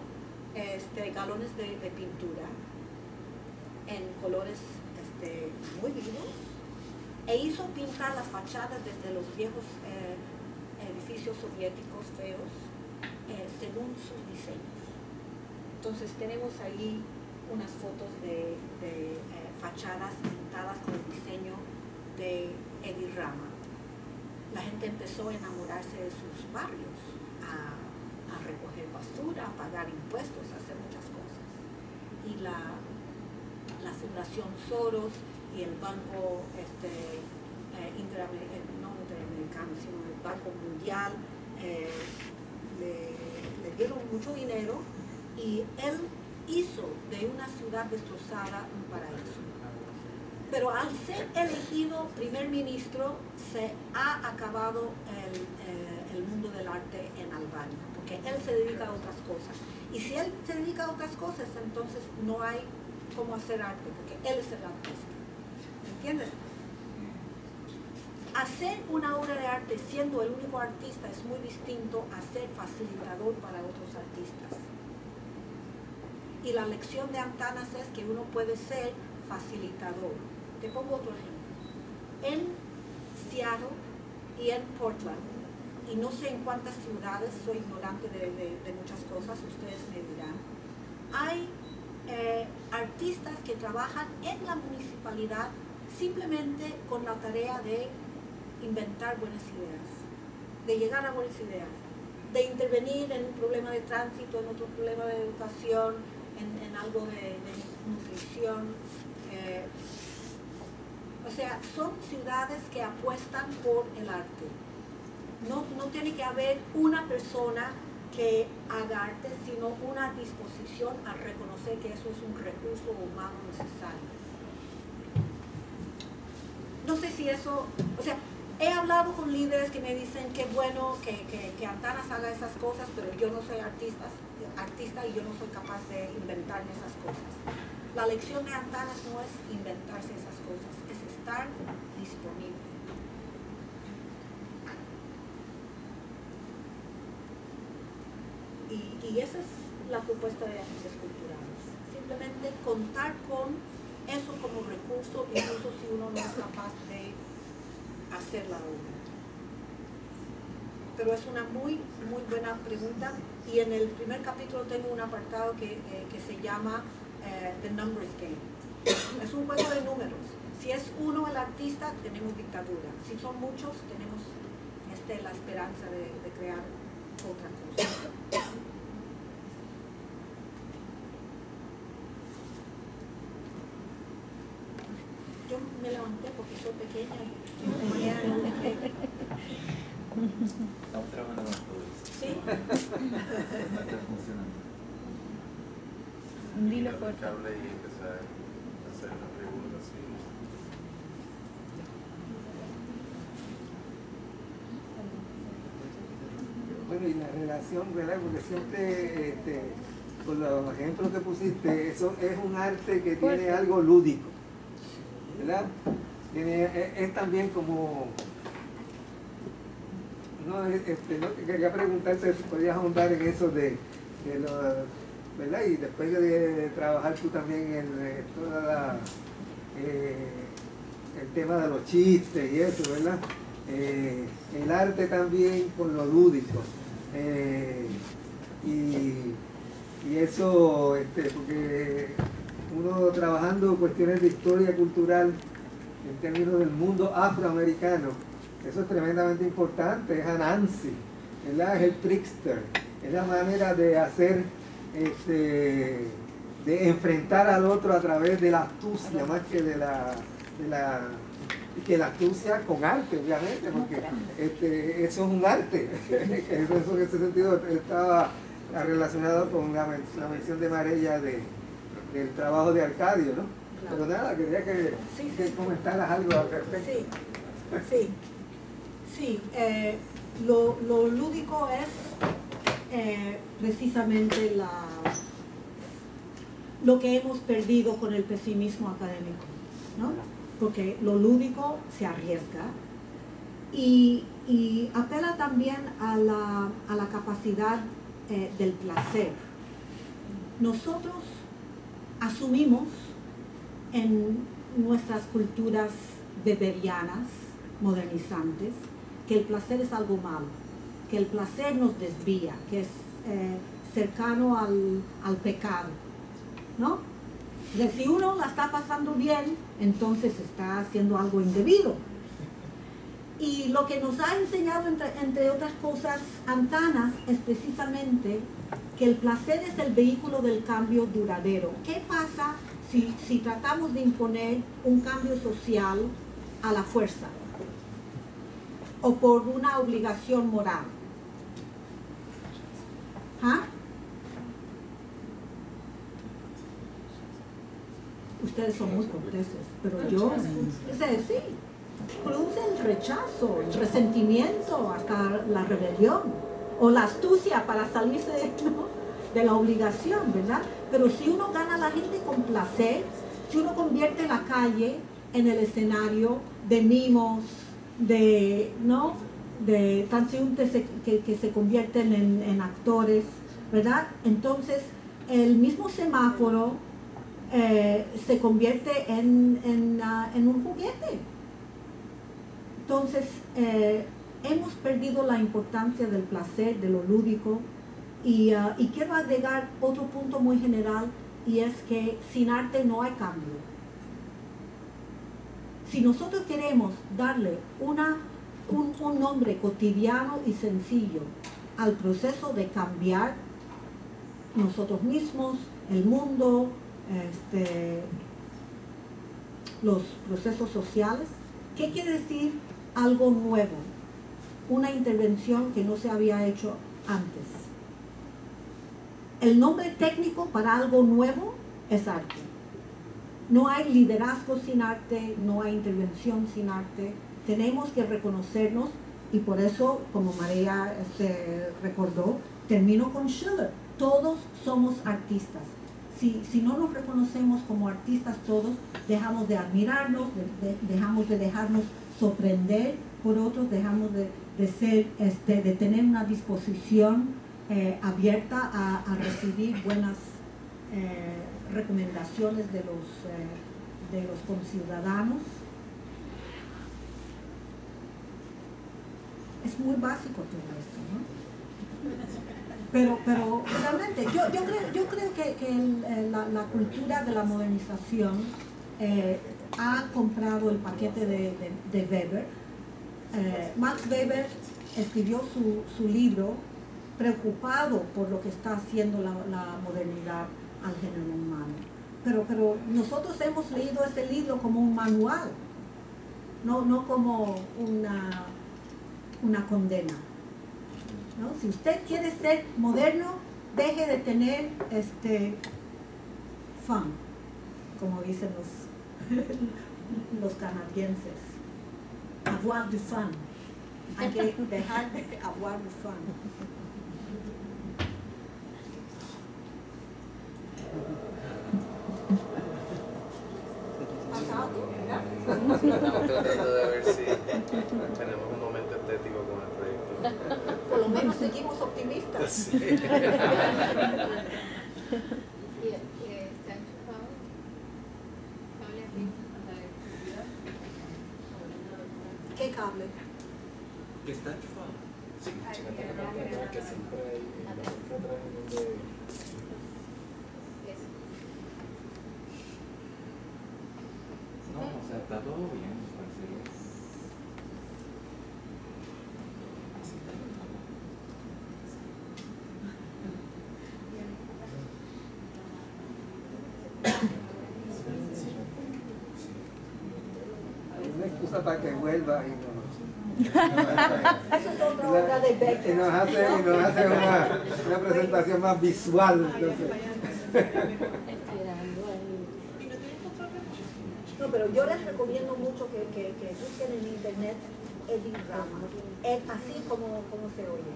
galones de pintura en colores muy vivos e hizo pintar las fachadas de los viejos edificios soviéticos feos según sus diseños. Entonces tenemos ahí unas fotos de fachadas pintadas con el diseño de Edi Rama. La gente empezó a enamorarse de sus barrios, a recoger basura, a pagar impuestos, a hacer muchas cosas. Y la Fundación Soros y el Banco no interamericano, sino el Banco Mundial le dieron mucho dinero, y él hizo de una ciudad destrozada un paraíso. Pero al ser elegido primer ministro, se ha acabado el mundo del arte en Albania, porque él se dedica a otras cosas. Y si él se dedica a otras cosas, entonces no hay cómo hacer arte, porque él es el artista. ¿Entiendes? Hacer una obra de arte siendo el único artista es muy distinto a ser facilitador para otros artistas. Y la lección de Antanas es que uno puede ser facilitador. Te pongo otro ejemplo. En Seattle y en Portland, y no sé en cuántas ciudades, soy ignorante de muchas cosas, ustedes me dirán, hay artistas que trabajan en la municipalidad simplemente con la tarea de inventar buenas ideas, de llegar a buenas ideas, de intervenir en un problema de tránsito, en otro problema de educación, en algo de nutrición. O sea, son ciudades que apuestan por el arte. No tiene que haber una persona que haga arte, sino una disposición a reconocer que eso es un recurso humano necesario. No sé si eso, o sea, he hablado con líderes que me dicen que bueno que Antanas haga esas cosas, pero yo no soy artista y yo no soy capaz de inventarme esas cosas. La lección de Antanas no es inventarse esas cosas, es estar disponible. Y esa es la propuesta de Agentes Culturales. Simplemente contar con eso como recurso, incluso si uno no es capaz de hacer la obra. Pero es una muy buena pregunta, y en el primer capítulo tengo un apartado que se llama The Numbers Game. Es un juego de números. Si es uno el artista, tenemos dictadura. Si son muchos, tenemos la esperanza de crear otra cosa. Yo me levanté porque soy pequeña y mañana estamos trabajando con todo eso. ¿Sí? Está funcionando. Dilo fuerte. Cable y empezar a hacer una pregunta así. Bueno, y la relación, ¿verdad? Porque siempre, con los ejemplos que pusiste, eso es un arte que tiene algo lúdico, ¿verdad? Es también como... No, quería preguntarte si podías ahondar en eso de ¿verdad? Y después de trabajar tú también en toda el tema de los chistes y eso, ¿verdad? El arte también con lo lúdico. Y eso, porque uno trabajando cuestiones de historia cultural en términos del mundo afroamericano, eso es tremendamente importante, es Anansi, ¿verdad? Es el trickster, es la manera de hacer, de enfrentar al otro a través de la astucia, más que de la astucia con arte, obviamente, porque eso es un arte. Eso en ese sentido estaba relacionado con la mención de Marella del trabajo de Arcadio, ¿no? Pero nada, quería que comentaras algo al respecto. Sí. Lo lúdico es precisamente lo que hemos perdido con el pesimismo académico, ¿no? Porque lo lúdico se arriesga y apela también a la capacidad del placer. Nosotros asumimos en nuestras culturas weberianas, modernizantes, que el placer es algo malo, que el placer nos desvía, que es cercano al pecado, ¿no? Si uno la está pasando bien, entonces está haciendo algo indebido. Y lo que nos ha enseñado, entre otras cosas, Antanas, es precisamente que el placer es el vehículo del cambio duradero. ¿Qué pasa si tratamos de imponer un cambio social a la fuerza o por una obligación moral? ¿Ah? Ustedes son muy corteses, pero yo, sí, produce el rechazo, el resentimiento, hasta la rebelión, o la astucia para salirse de, ¿no? de la obligación, ¿verdad? Pero si uno gana a la gente con placer, si uno convierte la calle en el escenario de mimos, ¿no? De transeúntes que se convierten en actores, ¿verdad? Entonces, el mismo semáforo se convierte en un juguete. Entonces, hemos perdido la importancia del placer, de lo lúdico, y quiero agregar otro punto muy general, y es que sin arte no hay cambio. Si nosotros queremos darle un nombre cotidiano y sencillo al proceso de cambiar nosotros mismos, el mundo, los procesos sociales, ¿qué quiere decir algo nuevo? Una intervención que no se había hecho antes. El nombre técnico para algo nuevo es arte. No hay liderazgo sin arte, no hay intervención sin arte. Tenemos que reconocernos, y por eso, como María recordó, termino con Schiller. Todos somos artistas. Si no nos reconocemos como artistas todos, dejamos de admirarnos, dejamos de dejarnos sorprender por otros, dejamos de tener una disposición abierta a recibir buenas recomendaciones de los conciudadanos. Es muy básico todo esto, ¿no? Pero realmente yo creo que la cultura de la modernización ha comprado el paquete de Weber. Max Weber escribió su libro preocupado por lo que está haciendo la modernidad al género humano. Pero nosotros hemos leído ese libro como un manual, no como una condena, ¿no? Si usted quiere ser moderno, deje de tener fun, como dicen los canadienses. Avoir du fun. Hay que dejar de avoir du fun. Estamos tratando de ver si tenemos un momento estético con el proyecto. Por lo menos seguimos optimistas. Sí. ¿Y está enchufado? ¿Cable aquí? ¿Hasta la electricidad? ¿Qué cable? ¿Que está enchufado? Sí, Que siempre hay no, o sea, está todo bien, Una excusa para que vuelva y Eso es otra obra de Becker. y nos hace una presentación más visual. Entonces. No, pero yo les recomiendo mucho que busquen en internet Eddie Rama, así como se oye.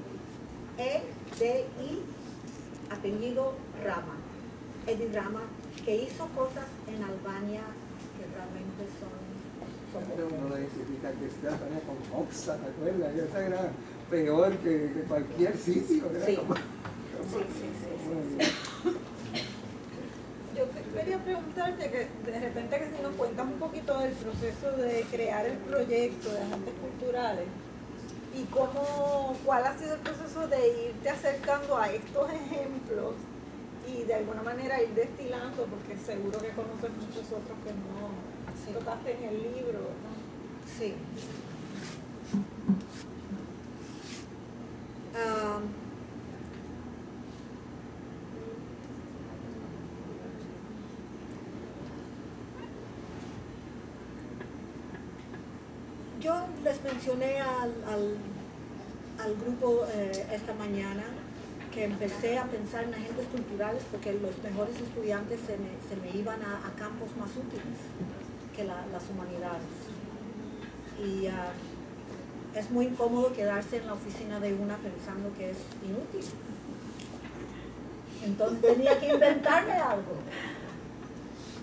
E-D-I, apellido Rama. Eddie Rama, que hizo cosas en Albania que realmente son Uno necesita que esté con Oxa, ¿te acuerdas? Esa era peor que cualquier sitio. Era Sí. como- Sí. Yo quería preguntarte que de repente que si nos cuentas un poquito del proceso de crear el proyecto de agentes culturales y cuál ha sido el proceso de irte acercando a estos ejemplos y de alguna manera ir destilando, porque seguro que conoces muchos otros que no tocaste en el libro, ¿no? Sí. Yo les mencioné al grupo esta mañana que empecé a pensar en agentes culturales porque los mejores estudiantes se me iban a campos más útiles que las humanidades. Y es muy incómodo quedarse en la oficina de una pensando que es inútil. Entonces tenía que inventarme algo.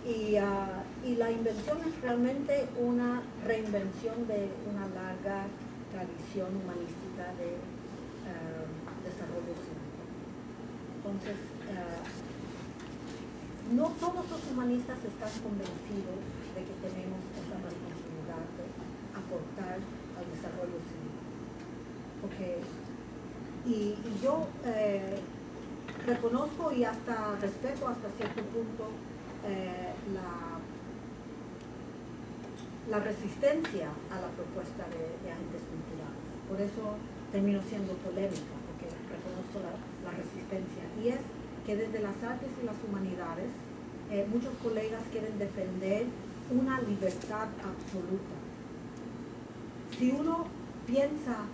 Y la invención es realmente una reinvención de una larga tradición humanística de desarrollo cívico. Entonces, no todos los humanistas están convencidos de que tenemos esa responsabilidad de aportar al desarrollo cívico. Y yo reconozco y hasta respeto hasta cierto punto la resistencia a la propuesta de agentes culturales. Por eso termino siendo polémica, porque reconozco la resistencia. Y es que desde las artes y las humanidades muchos colegas quieren defender una libertad absoluta. Si uno piensa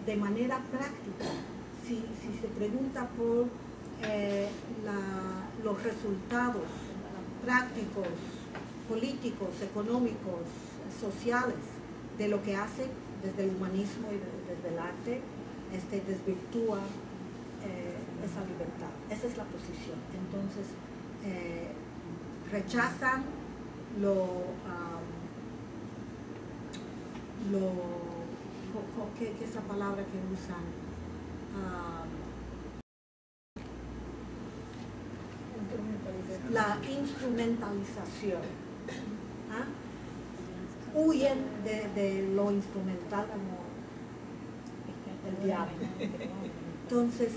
de manera práctica, si se pregunta por los resultados prácticos, políticos, económicos, sociales de lo que hace desde el humanismo y desde el arte, desvirtúa esa libertad. Esa es la posición. Entonces, rechazan ¿qué es la palabra que usan? La instrumentalización. ¿Ah? Huyen de lo instrumental como el diablo. Entonces,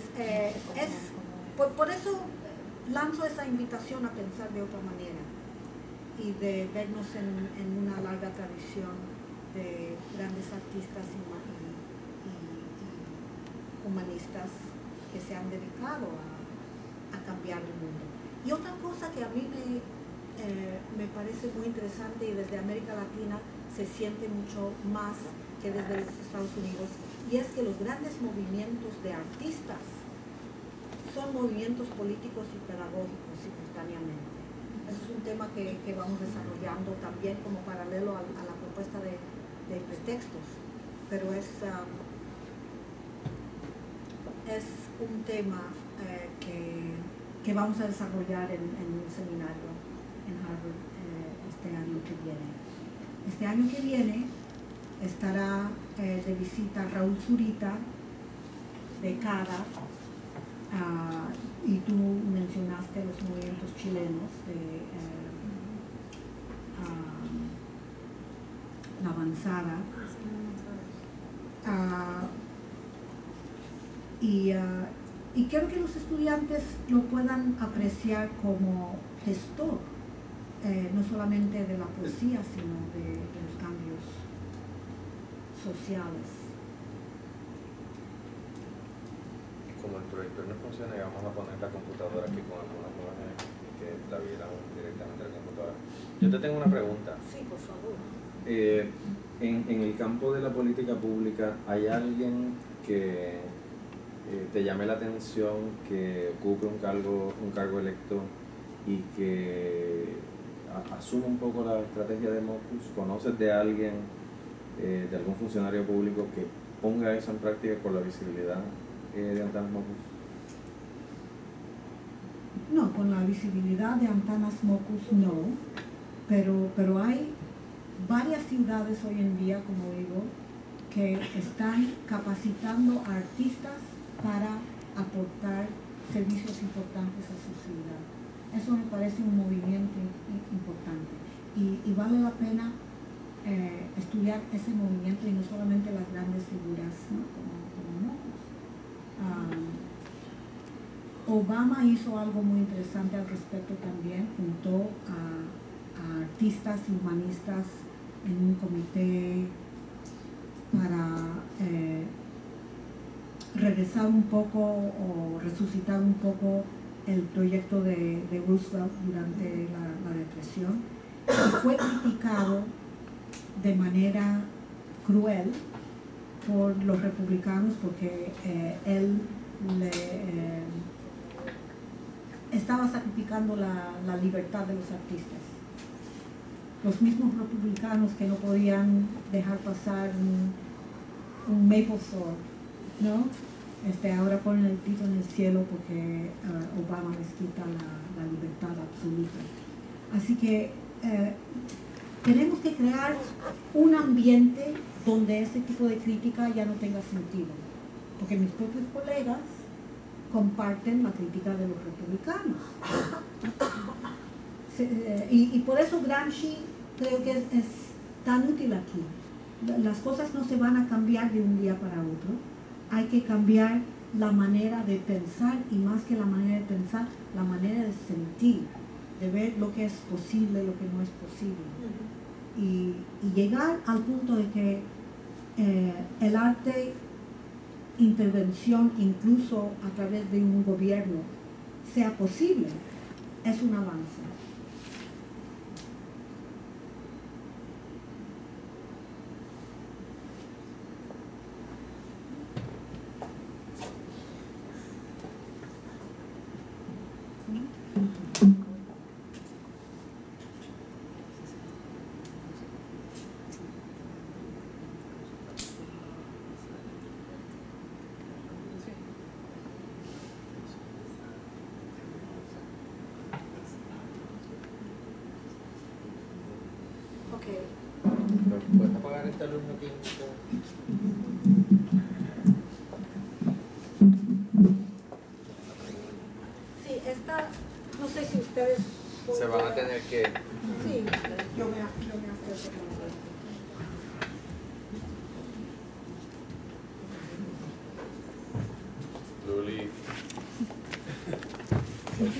por eso lanzo esa invitación a pensar de otra manera y de vernos en una larga tradición de grandes artistas y humanistas que se han dedicado a cambiar el mundo. Y otra cosa que a mí me parece muy interesante y desde América Latina se siente mucho más que desde los Estados Unidos, y es que los grandes movimientos de artistas son movimientos políticos y pedagógicos simultáneamente. Eso es un tema que vamos desarrollando también como paralelo a la propuesta de pretextos, pero es un tema que vamos a desarrollar en un seminario en Harvard este año que viene. Este año que viene estará de visita Raúl Zurita de CADA, y tú mencionaste los movimientos chilenos de la avanzada, y quiero que los estudiantes lo puedan apreciar como gestor, no solamente de la poesía, sino de los cambios sociales. Como el proyector no funciona, vamos a poner la computadora aquí con algunas imágenes y que la vieran directamente a la computadora. Yo te tengo una pregunta. Sí, por favor. En el campo de la política pública, ¿hay alguien que te llame la atención, que ocupe un cargo electo y que asuma un poco la estrategia de MOCUS? ¿Conoces de alguien, de algún funcionario público que ponga eso en práctica con la visibilidad de Antanas MOCUS? No, con la visibilidad de Antanas MOCUS no, pero hay varias ciudades hoy en día, como digo, que están capacitando a artistas para aportar servicios importantes a su ciudad. Eso me parece un movimiento importante y vale la pena estudiar ese movimiento y no solamente las grandes figuras, ¿no? como MOCUS. Obama hizo algo muy interesante al respecto también, juntó a artistas y humanistas en un comité para regresar un poco o resucitar un poco el proyecto de Roosevelt durante la depresión, y fue criticado de manera cruel por los republicanos porque él estaba sacrificando la libertad de los artistas. Los mismos republicanos que no podían dejar pasar un Mapplethorpe, ¿no? ahora ponen el pito en el cielo porque Obama les quita la libertad absoluta. Así que tenemos que crear un ambiente donde ese tipo de crítica ya no tenga sentido, porque mis propios colegas comparten la crítica de los republicanos. Y por eso Gramsci creo que es tan útil aquí. Las cosas no se van a cambiar de un día para otro. Hay que cambiar la manera de pensar, y más que la manera de pensar, la manera de sentir, de ver lo que es posible, lo que no es posible. Y llegar al punto de que el arte, intervención incluso a través de un gobierno, sea posible, es un avance. ¿Puedes apagar este alumno que invitó? Sí, esta, no sé si ustedes... Se van a tener que... Sí, yo me acerco. Luli. Luli.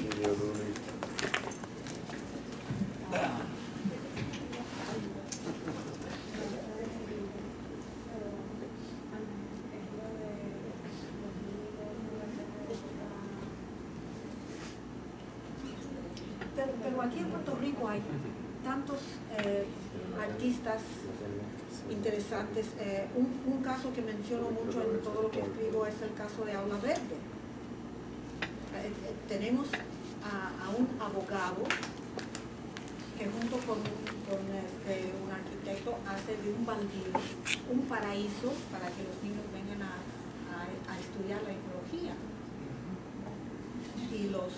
Pero aquí en Puerto Rico hay tantos artistas interesantes. Un caso que menciono mucho en todo lo que escribo es el caso de Aula Verde. Tenemos a un abogado que junto con un arquitecto hace de un baldío un paraíso para que los niños vengan a estudiar la ecología. Y los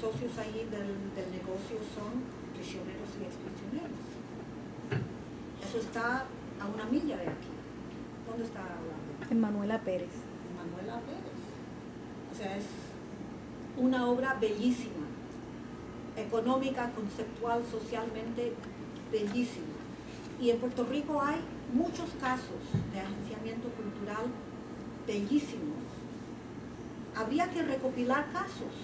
socios ahí del negocio son prisioneros y exprisioneros. Eso está a una milla de aquí. ¿Dónde está hablando? En Manuela Pérez. En Manuela Pérez. O sea, es una obra bellísima, económica, conceptual, socialmente bellísima. Y en Puerto Rico hay muchos casos de agenciamiento cultural bellísimos. Habría que recopilar casos,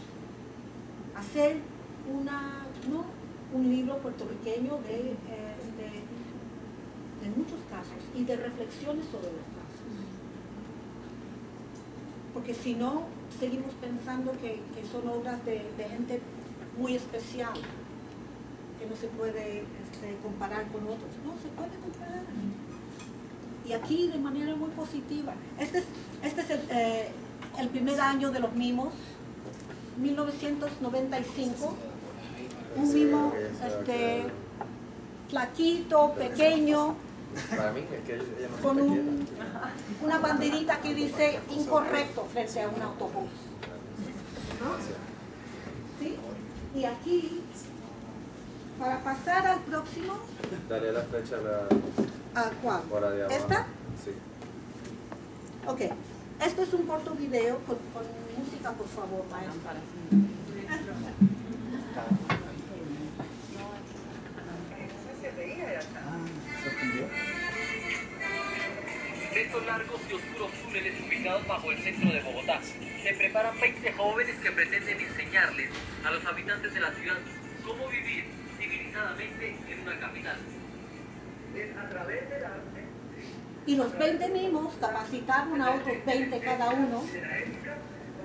hacer un libro puertorriqueño de muchos casos y de reflexiones sobre los casos. Porque si no, seguimos pensando que son obras de gente muy especial, que no se puede comparar con otros. No, se puede comparar. Y aquí de manera muy positiva. Este es el primer año de los mimos, 1995, un mimo flaquito, pequeño, Para mí es que ella no se con te quiere. una banderita que dice incorrecto frente a un autobús. ¿No? ¿Sí? Y aquí, para pasar al próximo, Dale la flecha ¿a cuál? por ahí abajo. ¿Esta? Sí. Ok. Esto es un corto video con música, por favor, maestra. Estos largos y oscuros túneles ubicados bajo el centro de Bogotá se preparan 20 jóvenes que pretenden enseñarles a los habitantes de la ciudad cómo vivir civilizadamente en una capital. Es a través del arte. Y los 20 mimos capacitaron a otros 20 cada uno.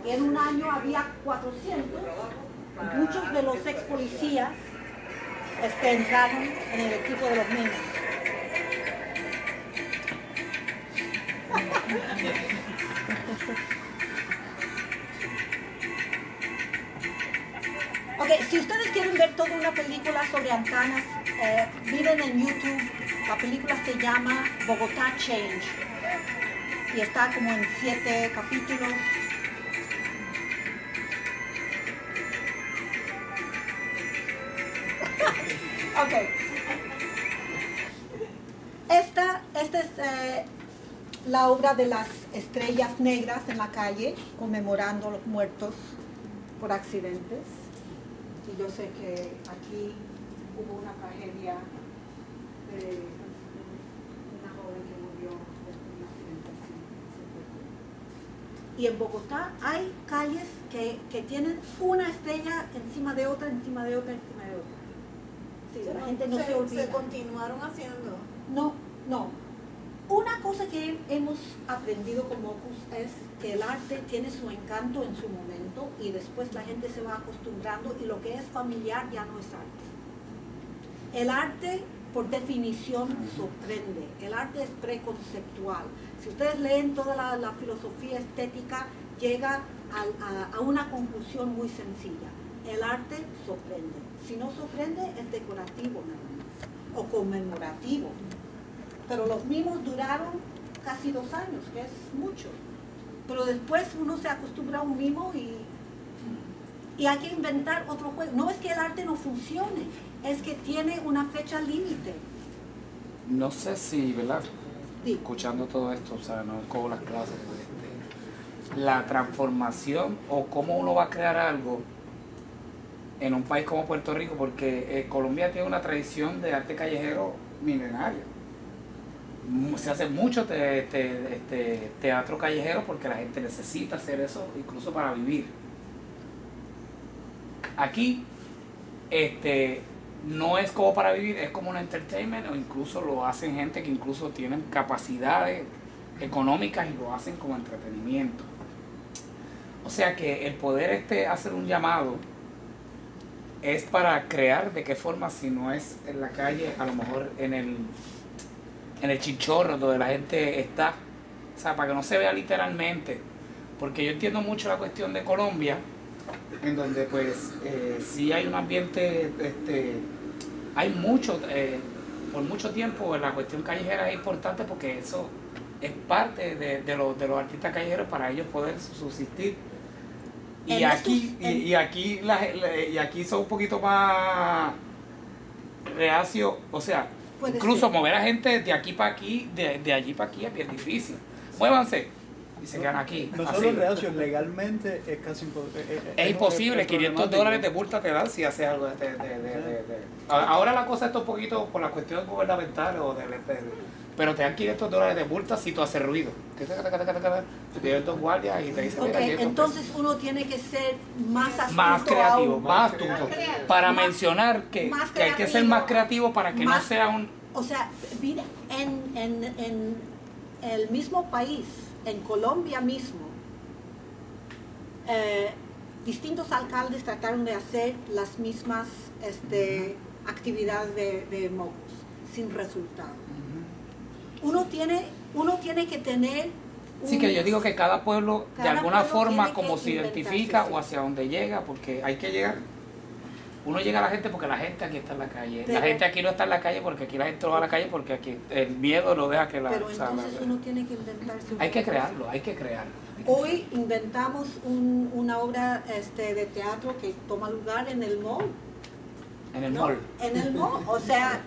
Y en un año había 400. Muchos de los ex policías entraron en el equipo de los mimos. Ok, si ustedes quieren ver toda una película sobre antanas, miren en YouTube. La película se llama Bogotá Change. y está como en 7 capítulos. Ok. Esta es la obra de las estrellas negras en la calle, conmemorando a los muertos por accidentes. Y yo sé que aquí hubo una tragedia de una joven que murió en un accidente así. Y en Bogotá hay calles que tienen una estrella encima de otra, encima de otra, encima de otra. Sí, la gente no se olvida. ¿Se continuaron haciendo? No, no. Una cosa que hemos aprendido con Mocus es que el arte tiene su encanto en su momento y después la gente se va acostumbrando y lo que es familiar ya no es arte. El arte, por definición, sorprende. El arte es preconceptual. Si ustedes leen toda la filosofía estética, llega a una conclusión muy sencilla. El arte sorprende. Si no sorprende, es decorativo nada más, o conmemorativo. Pero los mimos duraron casi 2 años, que es mucho. Pero después uno se acostumbra a un mimo y hay que inventar otro juego. No es que el arte no funcione, es que tiene una fecha límite. No sé si, ¿verdad? Sí. Escuchando todo esto, o sea, no como las clases, la transformación o cómo uno va a crear algo en un país como Puerto Rico, porque Colombia tiene una tradición de arte callejero milenario. Se hace mucho teatro callejero porque la gente necesita hacer eso incluso para vivir. Aquí no es como para vivir, es como un entertainment, o incluso lo hacen gente que incluso tienen capacidades económicas y lo hacen como entretenimiento. O sea que el poder hacer un llamado es para crear de qué forma, si no es en la calle, a lo mejor en el chinchorro donde la gente está, o sea, para que no se vea literalmente, porque yo entiendo mucho la cuestión de Colombia, en donde pues sí hay un ambiente, hay mucho, por mucho tiempo la cuestión callejera es importante porque eso es parte de los artistas callejeros para ellos poder subsistir. Y aquí son un poquito más reacios, o sea, incluso mover a gente de aquí para aquí, de allí para aquí es bien difícil. Muévanse y se quedan aquí. No solo reacios, legalmente es casi es imposible. $500 de multa te dan si haces algo Ahora la cosa está un poquito por la cuestión gubernamental pero te dan $500 de multa si tú haces ruido. Te tienen 2 guardias y te dicen... Okay, entonces uno tiene que ser más creativo, más astuto. Para mencionar que hay que ser más creativo para que no sea un... O sea, mira, en el mismo país, en Colombia mismo, distintos alcaldes trataron de hacer las mismas actividades de Mocus, sin resultado. Uno tiene que tener... Sí, que yo digo que cada pueblo de alguna forma como se identifica o hacia donde llega, porque hay que llegar. Uno llega a la gente porque la gente aquí está en la calle. La gente aquí no está en la calle porque aquí la gente no va a la calle porque aquí el miedo no deja que la... Pero entonces uno tiene que inventarse. Hay que crearlo, hay que crearlo. Hoy inventamos una obra de teatro que toma lugar en el mall. En el mall. En el mall, o sea...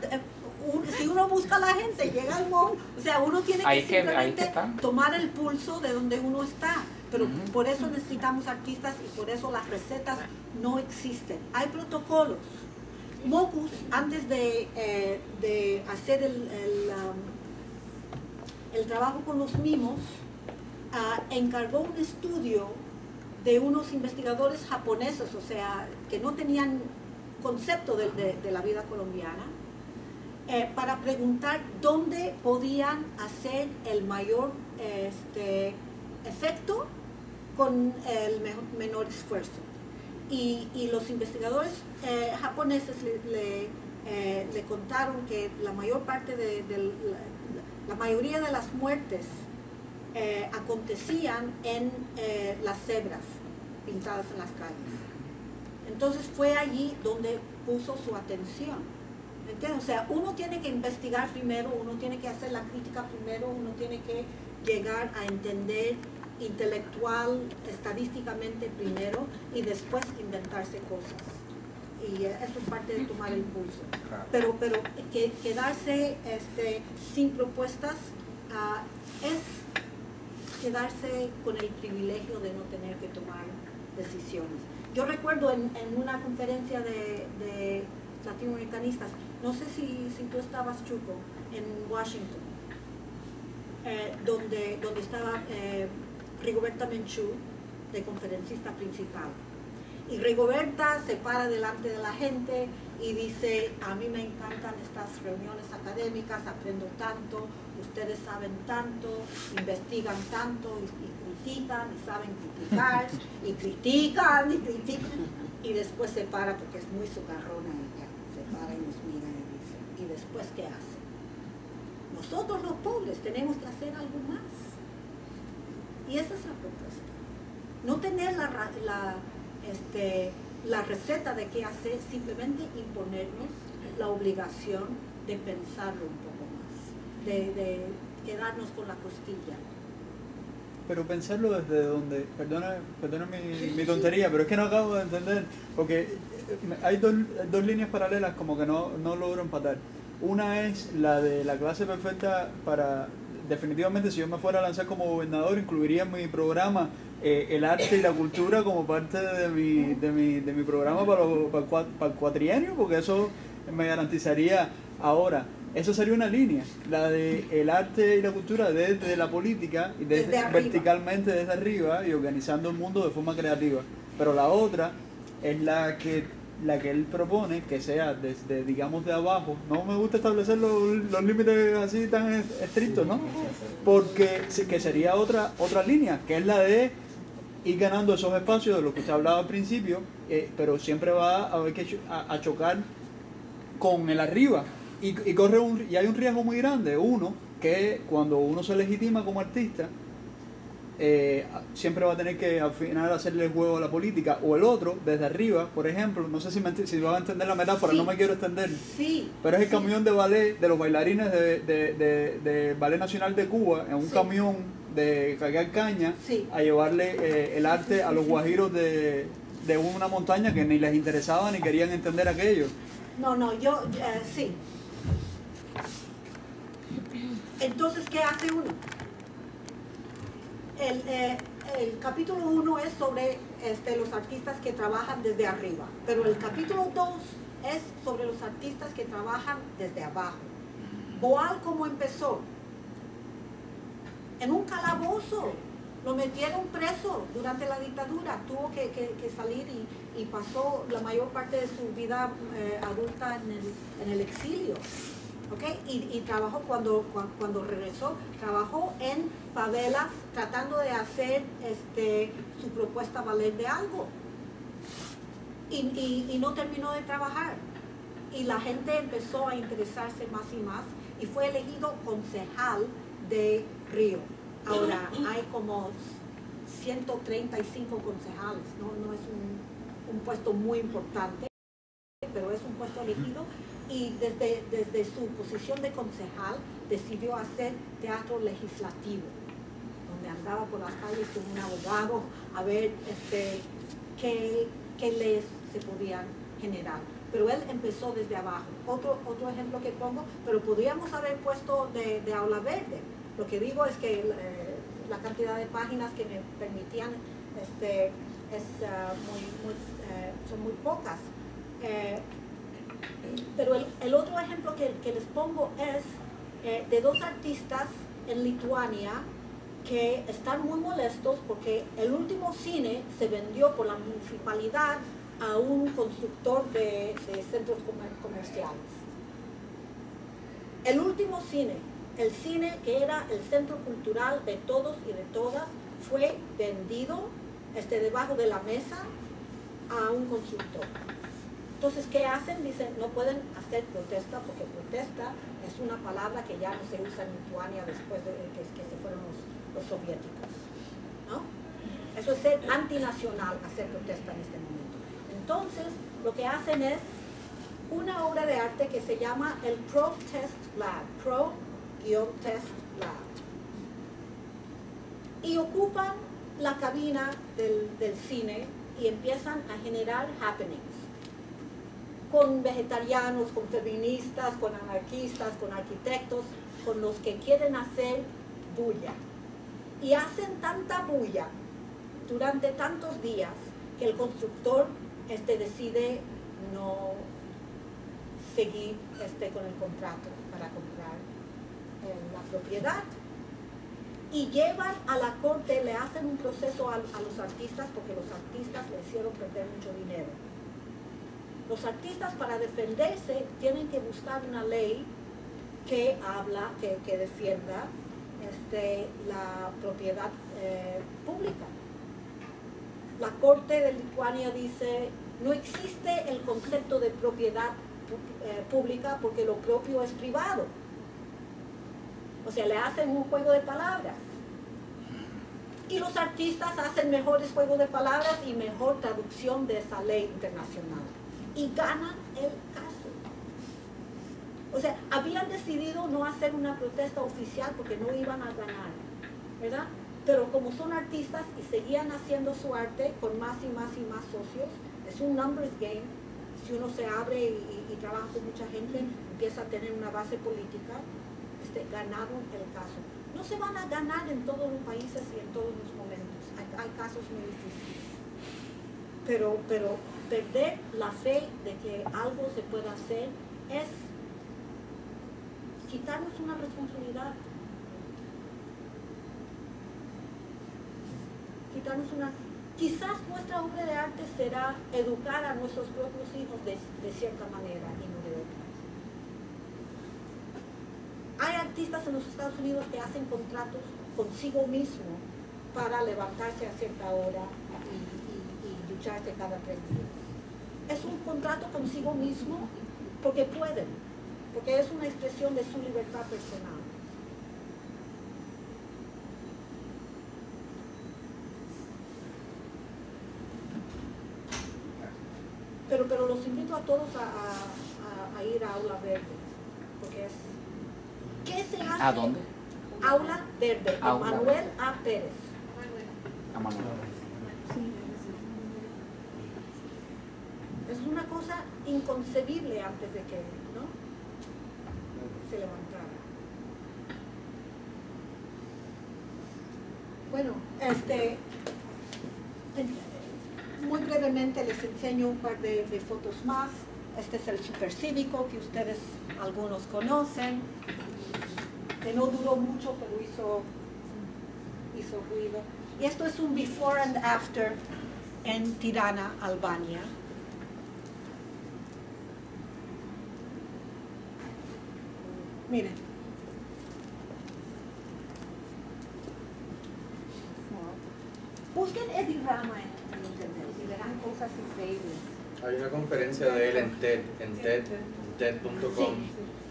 Si uno busca a la gente, llega al mall, o sea, uno tiene que simplemente tomar el pulso de donde uno está. Pero por eso necesitamos artistas y por eso las recetas no existen. Hay protocolos. Mocus, antes de hacer el trabajo con los mimos, encargó un estudio de unos investigadores japoneses, o sea, que no tenían concepto de la vida colombiana, para preguntar dónde podían hacer el mayor efecto con el menor esfuerzo. Y los investigadores japoneses le contaron que la mayor parte la mayoría de las muertes acontecían en las cebras pintadas en las calles. Entonces fue allí donde puso su atención. ¿Me entiendes? O sea, uno tiene que investigar primero, uno tiene que hacer la crítica primero, uno tiene que llegar a entender intelectual, estadísticamente primero y después inventarse cosas. Y eso es parte de tomar el pulso. Pero quedarse sin propuestas es quedarse con el privilegio de no tener que tomar decisiones. Yo recuerdo en una conferencia de latinoamericanistas, no sé si tú estabas, Chuco, en Washington, donde estaba Rigoberta Menchú, de conferencista principal. Y Rigoberta se para delante de la gente y dice, a mí me encantan estas reuniones académicas, aprendo tanto, ustedes saben tanto, investigan tanto y critican y saben criticar y critican y critican. Y después se para porque es muy socarrona ella, se para y nos mira y dice, ¿y después qué hace? Nosotros los pobres tenemos que hacer algo más. Y esa es la propuesta. No tener la receta de qué hacer, simplemente imponernos la obligación de pensarlo un poco más, de quedarnos con la cosquilla. Pero pensarlo desde donde, perdona mi tontería, pero es que no acabo de entender, porque hay dos líneas paralelas como que no logro empatar. Una es la de la clase perfecta para, definitivamente si yo me fuera a lanzar como gobernador, incluiría en mi programa el arte y la cultura como parte de mi programa para el cuatrienio, porque eso me garantizaría ahora. Eso sería una línea, la de el arte y la cultura desde la política y verticalmente desde arriba y organizando el mundo de forma creativa. Pero la otra es la que él propone, que sea desde, digamos, de abajo. No me gusta establecer los límites así tan estrictos, ¿no? Porque que sería otra línea, que es la de ir ganando esos espacios de los que usted hablaba al principio, pero siempre va a haber que chocar con el arriba. Y hay un riesgo muy grande. Uno, que cuando uno se legitima como artista, siempre va a tener que al final hacerle el juego a la política. O el otro, desde arriba, por ejemplo, no sé si van a entender la metáfora, sí, no me quiero extender. Sí, pero es el camión de ballet de los bailarines de Ballet Nacional de Cuba, en un camión de cargar caña, a llevarle el arte a los guajiros de una montaña que ni les interesaba ni querían entender aquello. Sí. Entonces, ¿qué hace uno? El capítulo 1 es sobre los artistas que trabajan desde arriba, pero el capítulo 2 es sobre los artistas que trabajan desde abajo. Boal, ¿cómo empezó? En un calabozo, lo metieron preso durante la dictadura, tuvo que salir y pasó la mayor parte de su vida adulta en el exilio. ¿Okay? Y trabajó, cuando regresó, trabajó en favelas tratando de hacer su propuesta valer de algo. Y no terminó de trabajar. Y la gente empezó a interesarse más y más y fue elegido concejal de Río. Ahora hay como 135 concejales, no es un puesto muy importante, pero es un puesto elegido. Y desde su posición de concejal decidió hacer teatro legislativo, donde andaba por las calles con un abogado a ver qué leyes se podían generar. Pero él empezó desde abajo. Otro ejemplo que pongo, pero podríamos haber puesto de Aula Verde. Lo que digo es que la cantidad de páginas que me permitían son muy pocas. Pero el otro ejemplo que les pongo es de dos artistas en Lituania que están muy molestos porque el último cine se vendió por la municipalidad a un constructor de centros comerciales. El último cine, el cine que era el centro cultural de todos y de todas, fue vendido debajo de la mesa a un constructor. Entonces, ¿qué hacen? Dicen, no pueden hacer protesta porque protesta es una palabra que ya no se usa en Lituania después de que se fueron los soviéticos, ¿no? Eso es ser antinacional, hacer protesta en este momento. Entonces, lo que hacen es una obra de arte que se llama el Pro-Test Lab, Pro-Test Lab. Y ocupan la cabina del cine y empiezan a generar happenings. Con vegetarianos, con feministas, con anarquistas, con arquitectos, con los que quieren hacer bulla. Y hacen tanta bulla durante tantos días que el constructor decide no seguir con el contrato para comprar la propiedad. Y llevan a la corte, le hacen un proceso a los artistas porque los artistas le hicieron perder mucho dinero. Los artistas, para defenderse, tienen que buscar una ley que defienda la propiedad pública. La Corte de Lituania dice, no existe el concepto de propiedad pública porque lo propio es privado. O sea, le hacen un juego de palabras. Y los artistas hacen mejores juegos de palabras y mejor traducción de esa ley internacional. Y ganan el caso. O sea, habían decidido no hacer una protesta oficial porque no iban a ganar, ¿verdad? Pero como son artistas y seguían haciendo su arte con más y más y más socios, es un numbers game. Si uno se abre y trabaja con mucha gente, empieza a tener una base política, ganaron el caso. No se van a ganar en todos los países y en todos los momentos. Hay casos muy difíciles. Pero perder la fe de que algo se puede hacer es quitarnos una responsabilidad. Quizás nuestra obra de arte será educar a nuestros propios hijos de cierta manera y no de otra. Hay artistas en los Estados Unidos que hacen contratos consigo mismo para levantarse a cierta hora y ducharse cada 3 días. Es un contrato consigo mismo porque pueden, porque es una expresión de su libertad personal. Pero los invito a todos a ir a Aula Verde, porque es... ¿Qué se hace? ¿A dónde? Aula Verde, de Aula Manuel Verde. A. Pérez. A Manuel. Es una cosa inconcebible antes de que, ¿no?, se levantara. Bueno, muy brevemente les enseño un par de fotos más. Este es el Supercívico, que ustedes algunos conocen, que no duró mucho, pero hizo ruido. Y esto es un before and after en Tirana, Albania. Miren. Busquen Eddie Rama en internet y verán cosas increíbles. Hay una conferencia de él en TED.com.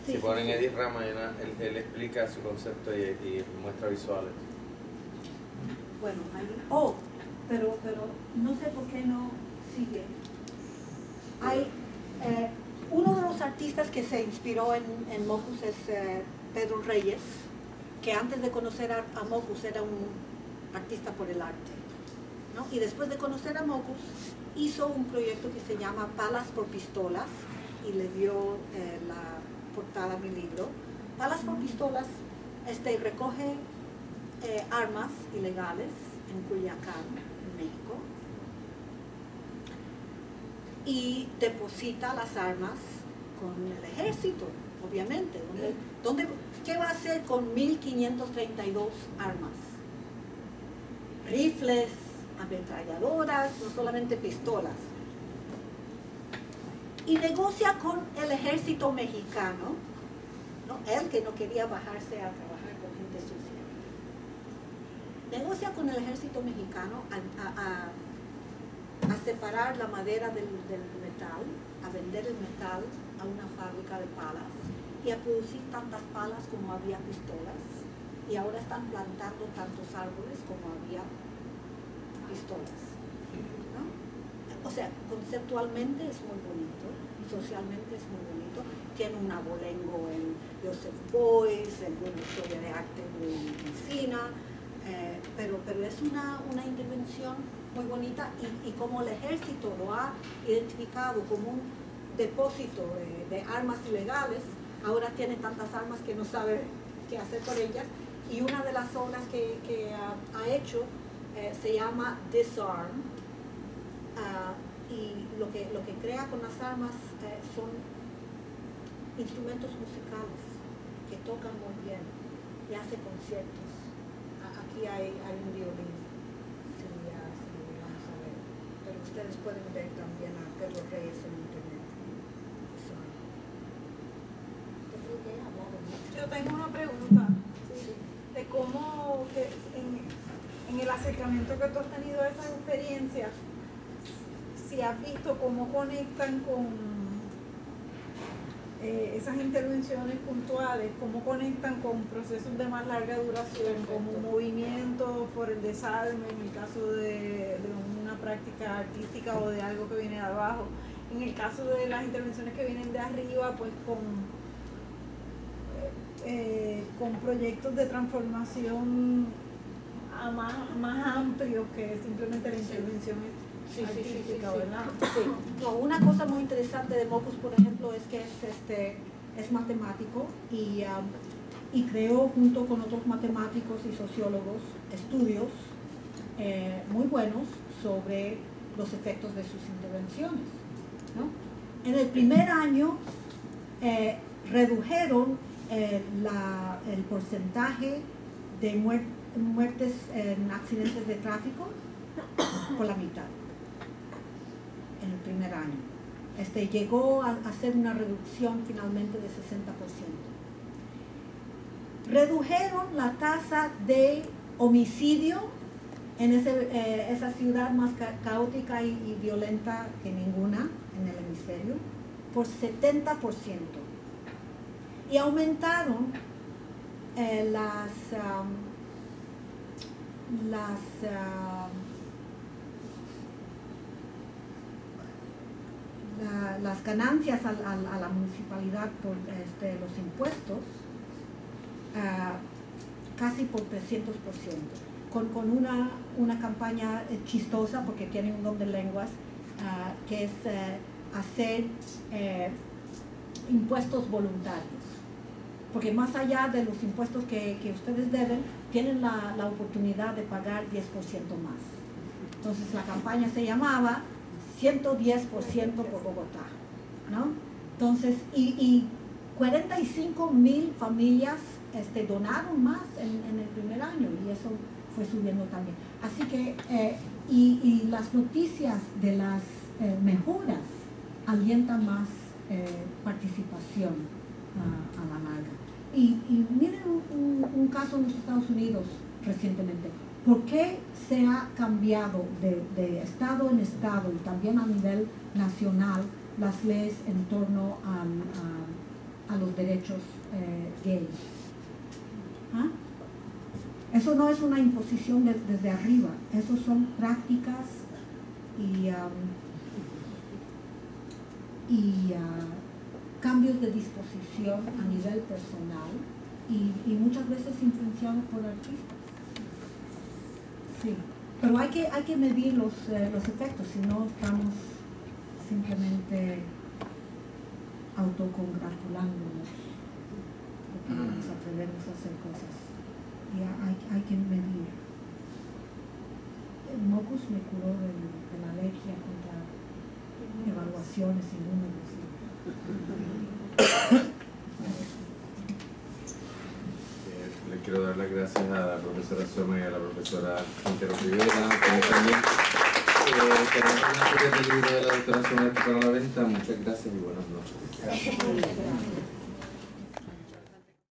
Sí, Si ponen sí. Eddie Rama, él explica su concepto y muestra visuales. Bueno, pero no sé por qué no sigue. Hay uno de los artistas que se inspiró en Mockus es Pedro Reyes, que antes de conocer a Mockus era un artista por el arte, ¿no? Y después de conocer a Mockus hizo un proyecto que se llama Palas por Pistolas y le dio la portada a mi libro. Palas por Pistolas recoge armas ilegales en Culiacán, en México, y deposita las armas con el ejército, obviamente. ¿Qué va a hacer con 1.532 armas? Rifles, ametralladoras, no solamente pistolas. Y negocia con el ejército mexicano, ¿no? Él que no quería bajarse a trabajar con gente sucia. Negocia con el ejército mexicano a separar la madera del metal, a vender el metal a una fábrica de palas y a producir tantas palas como había pistolas. Y ahora están plantando tantos árboles como había pistolas, ¿no? o sea, conceptualmente es muy bonito, socialmente es muy bonito. Tiene un abolengo en Joseph Beuys, en una historia de arte muy fina, pero es una intervención muy bonita y como el ejército lo ha identificado como un depósito de armas ilegales, ahora tiene tantas armas que no sabe qué hacer con ellas, y una de las obras que ha hecho se llama Disarm, y lo que crea con las armas son instrumentos musicales que tocan muy bien y hace conciertos. Aquí hay un violín, si vamos a ver, pero ustedes pueden ver también a Pedro Reyes en internet. Yo tengo una pregunta de cómo en el acercamiento que tú has tenido a esas experiencias, si has visto cómo conectan con esas intervenciones puntuales, cómo conectan con procesos de más larga duración, como movimientos por el desarme, en el caso de una práctica artística o de algo que viene de abajo. En el caso de las intervenciones que vienen de arriba, pues con proyectos de transformación más amplios que simplemente la intervención artística, ¿verdad? Sí. No, una cosa muy interesante de Mockus, por ejemplo, es que es matemático y creó junto con otros matemáticos y sociólogos estudios muy buenos sobre los efectos de sus intervenciones, ¿no? En el primer año redujeron el porcentaje de muertes en accidentes de tráfico por la mitad en el primer año. Llegó a ser una reducción finalmente de 60%. Redujeron la tasa de homicidio en esa ciudad más caótica y violenta que ninguna en el hemisferio por 70%. Y aumentaron las ganancias a la municipalidad por los impuestos casi por 300%, con una campaña chistosa, porque tiene un don de lenguas, que es hacer impuestos voluntarios. Porque más allá de los impuestos que ustedes deben, tienen la oportunidad de pagar 10% más. Entonces la campaña se llamaba 110% por Bogotá, ¿no? Entonces, y 45,000 familias donaron más en el primer año, y eso fue subiendo también. Así que, y las noticias de las mejoras alientan más participación a la larga. Y miren un caso en los Estados Unidos recientemente. ¿Por qué se ha cambiado de estado en estado y también a nivel nacional las leyes en torno a los derechos gays? ¿Ah? Eso no es una imposición desde arriba, eso son prácticas y cambios de disposición a nivel personal y muchas veces influenciados por artistas. Sí, pero hay que medir los efectos, si no estamos simplemente autocongratulándonos porque nos atrevemos a hacer cosas. Y hay que medir. El Mockus me curó de la alergia contra evaluaciones y números. Le quiero dar las gracias a la profesora Soma y a la profesora Quintero Rivera. También tenemos una serie de libros de la doctora Soma para la venta. Muchas gracias y buenas noches.